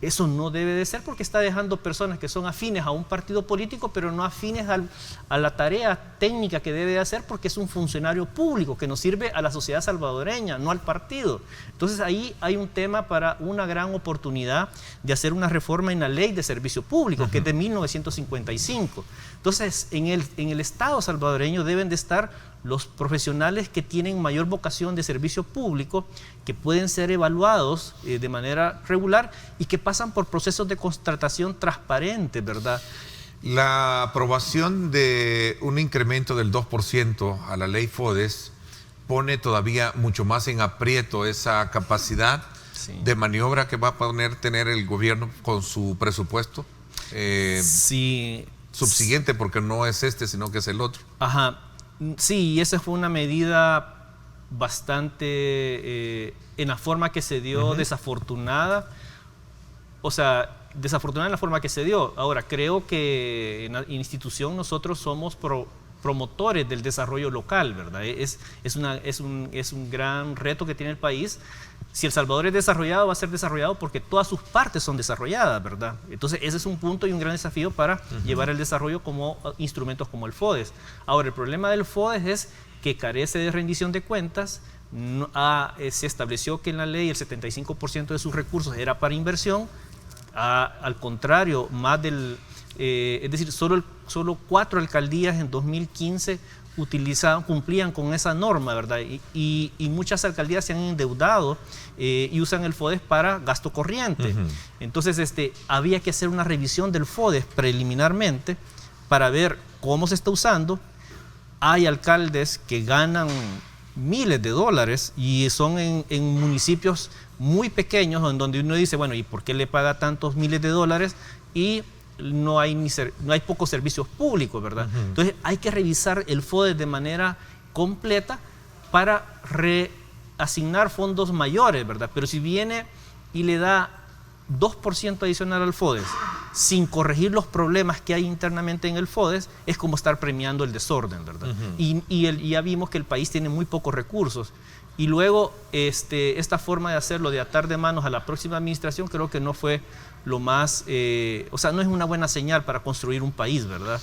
Eso no debe de ser, porque está dejando personas que son afines a un partido político, pero no afines a la tarea técnica que debe de hacer, porque es un funcionario público que nos sirve a la sociedad salvadoreña, no al partido. Entonces ahí hay un tema para una gran oportunidad de hacer una reforma en la ley de servicio público, que es de 1955. Entonces en el Estado salvadoreño deben de estar los profesionales que tienen mayor vocación de servicio público, que pueden ser evaluados de manera regular y que pasan por procesos de contratación transparentes, ¿verdad? La aprobación de un incremento del 2% a la ley FODES pone todavía mucho más en aprieto esa capacidad de maniobra que va a tener el gobierno con su presupuesto. Subsiguiente, porque no es sino que es el otro. Ajá. Sí, esa fue una medida bastante, en la forma que se dio, desafortunada. O sea, desafortunada en la forma que se dio. Ahora, creo que en la institución nosotros somos promotores del desarrollo local, ¿verdad? Es un gran reto que tiene el país. Si El Salvador es desarrollado, va a ser desarrollado porque todas sus partes son desarrolladas, ¿verdad? Entonces ese es un punto y un gran desafío para llevar el desarrollo como instrumentos como el FODES. Ahora, el problema del FODES es que carece de rendición de cuentas. Se estableció que en la ley el 75% de sus recursos era para inversión. Al contrario, es decir, solo 4 alcaldías en 2015 cumplían con esa norma, ¿verdad? Y muchas alcaldías se han endeudado y usan el FODES para gasto corriente. Entonces había que hacer una revisión del FODES preliminarmente para ver cómo se está usando. Hay alcaldes que ganan miles de dólares y son en municipios muy pequeños, en donde uno dice, bueno, ¿y por qué le paga tantos miles de dólares? Y no hay pocos servicios públicos, ¿verdad? Entonces hay que revisar el FODES de manera completa para reasignar fondos mayores, ¿verdad? Pero si viene y le da 2% adicional al FODES sin corregir los problemas que hay internamente en el FODES, es como estar premiando el desorden, ¿verdad? Y ya vimos que el país tiene muy pocos recursos. Y luego esta forma de hacerlo, de atar de manos a la próxima administración, creo que no fue lo más, o sea, no es una buena señal para construir un país, ¿verdad?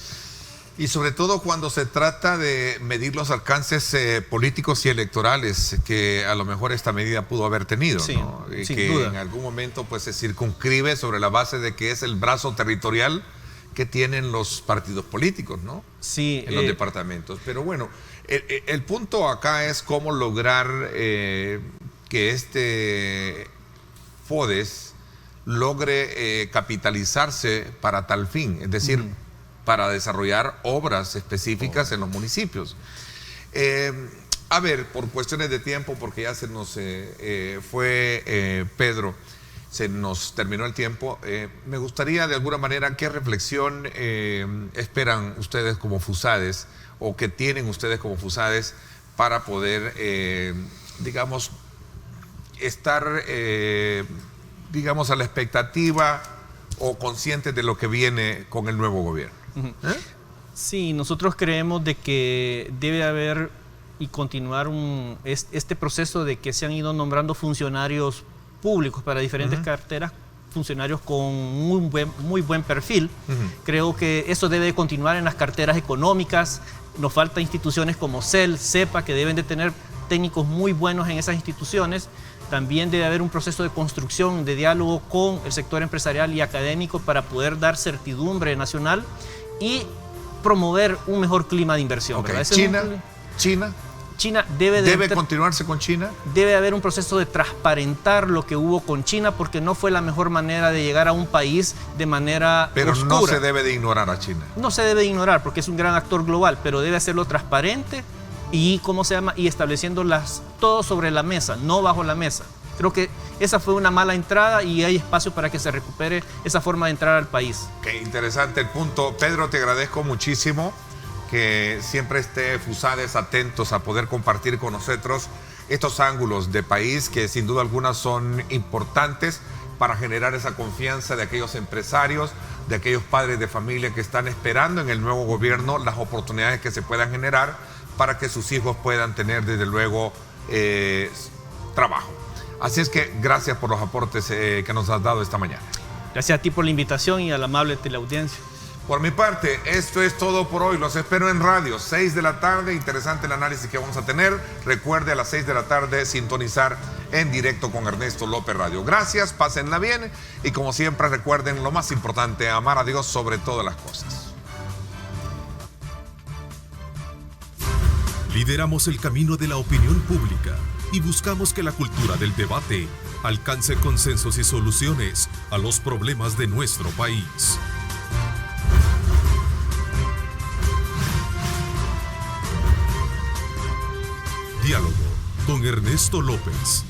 Y sobre todo cuando se trata de medir los alcances políticos y electorales que a lo mejor esta medida pudo haber tenido, sí, ¿no? Y sin que duda. en algún momento pues se circunscribe sobre la base de que es el brazo territorial que tienen los partidos políticos, ¿no? Sí. En los departamentos. Pero bueno, el punto acá es cómo lograr que este FODES logre capitalizarse para tal fin, es decir, para desarrollar obras específicas en los municipios. A ver, por cuestiones de tiempo, porque ya se nos fue Pedro, se nos terminó el tiempo, me gustaría de alguna manera, ¿qué reflexión esperan ustedes como FUSADES o que tienen ustedes como FUSADES para poder, digamos, estar, digamos, a la expectativa o conscientes de lo que viene con el nuevo gobierno? Sí, nosotros creemos de que debe haber y continuar este proceso de que se han ido nombrando funcionarios públicos para diferentes carteras, funcionarios con muy buen perfil. Creo que eso debe continuar en las carteras económicas. Nos falta instituciones como CEL, CEPA, que deben de tener técnicos muy buenos en esas instituciones. También debe haber un proceso de construcción, de diálogo con el sector empresarial y académico para poder dar certidumbre nacional y promover un mejor clima de inversión. Okay. ¿Verdad? China debe continuarse con China. Debe haber un proceso de transparentar lo que hubo con China, porque no fue la mejor manera de llegar a un país de manera Pero oscura. No se debe de ignorar a China. No se debe de ignorar porque es un gran actor global, pero debe hacerlo transparente y, y estableciendo todo sobre la mesa, no bajo la mesa. Creo que esa fue una mala entrada y hay espacio para que se recupere esa forma de entrar al país. Qué interesante el punto. Pedro, te agradezco muchísimo que siempre esté FUSADES atentos a poder compartir con nosotros estos ángulos de país que sin duda alguna son importantes para generar esa confianza de aquellos empresarios, de aquellos padres de familia que están esperando en el nuevo gobierno las oportunidades que se puedan generar para que sus hijos puedan tener desde luego trabajo. Así es que gracias por los aportes que nos has dado esta mañana. Gracias a ti por la invitación y a la amable teleaudiencia. Por mi parte, esto es todo por hoy. Los espero en radio, 6 de la tarde. Interesante el análisis que vamos a tener. Recuerde a las 6 de la tarde sintonizar en directo con Ernesto López Radio. Gracias, pásenla bien. Y como siempre, recuerden lo más importante, amar a Dios sobre todas las cosas. Lideramos el camino de la opinión pública y buscamos que la cultura del debate alcance consensos y soluciones a los problemas de nuestro país. Diálogo con Ernesto López.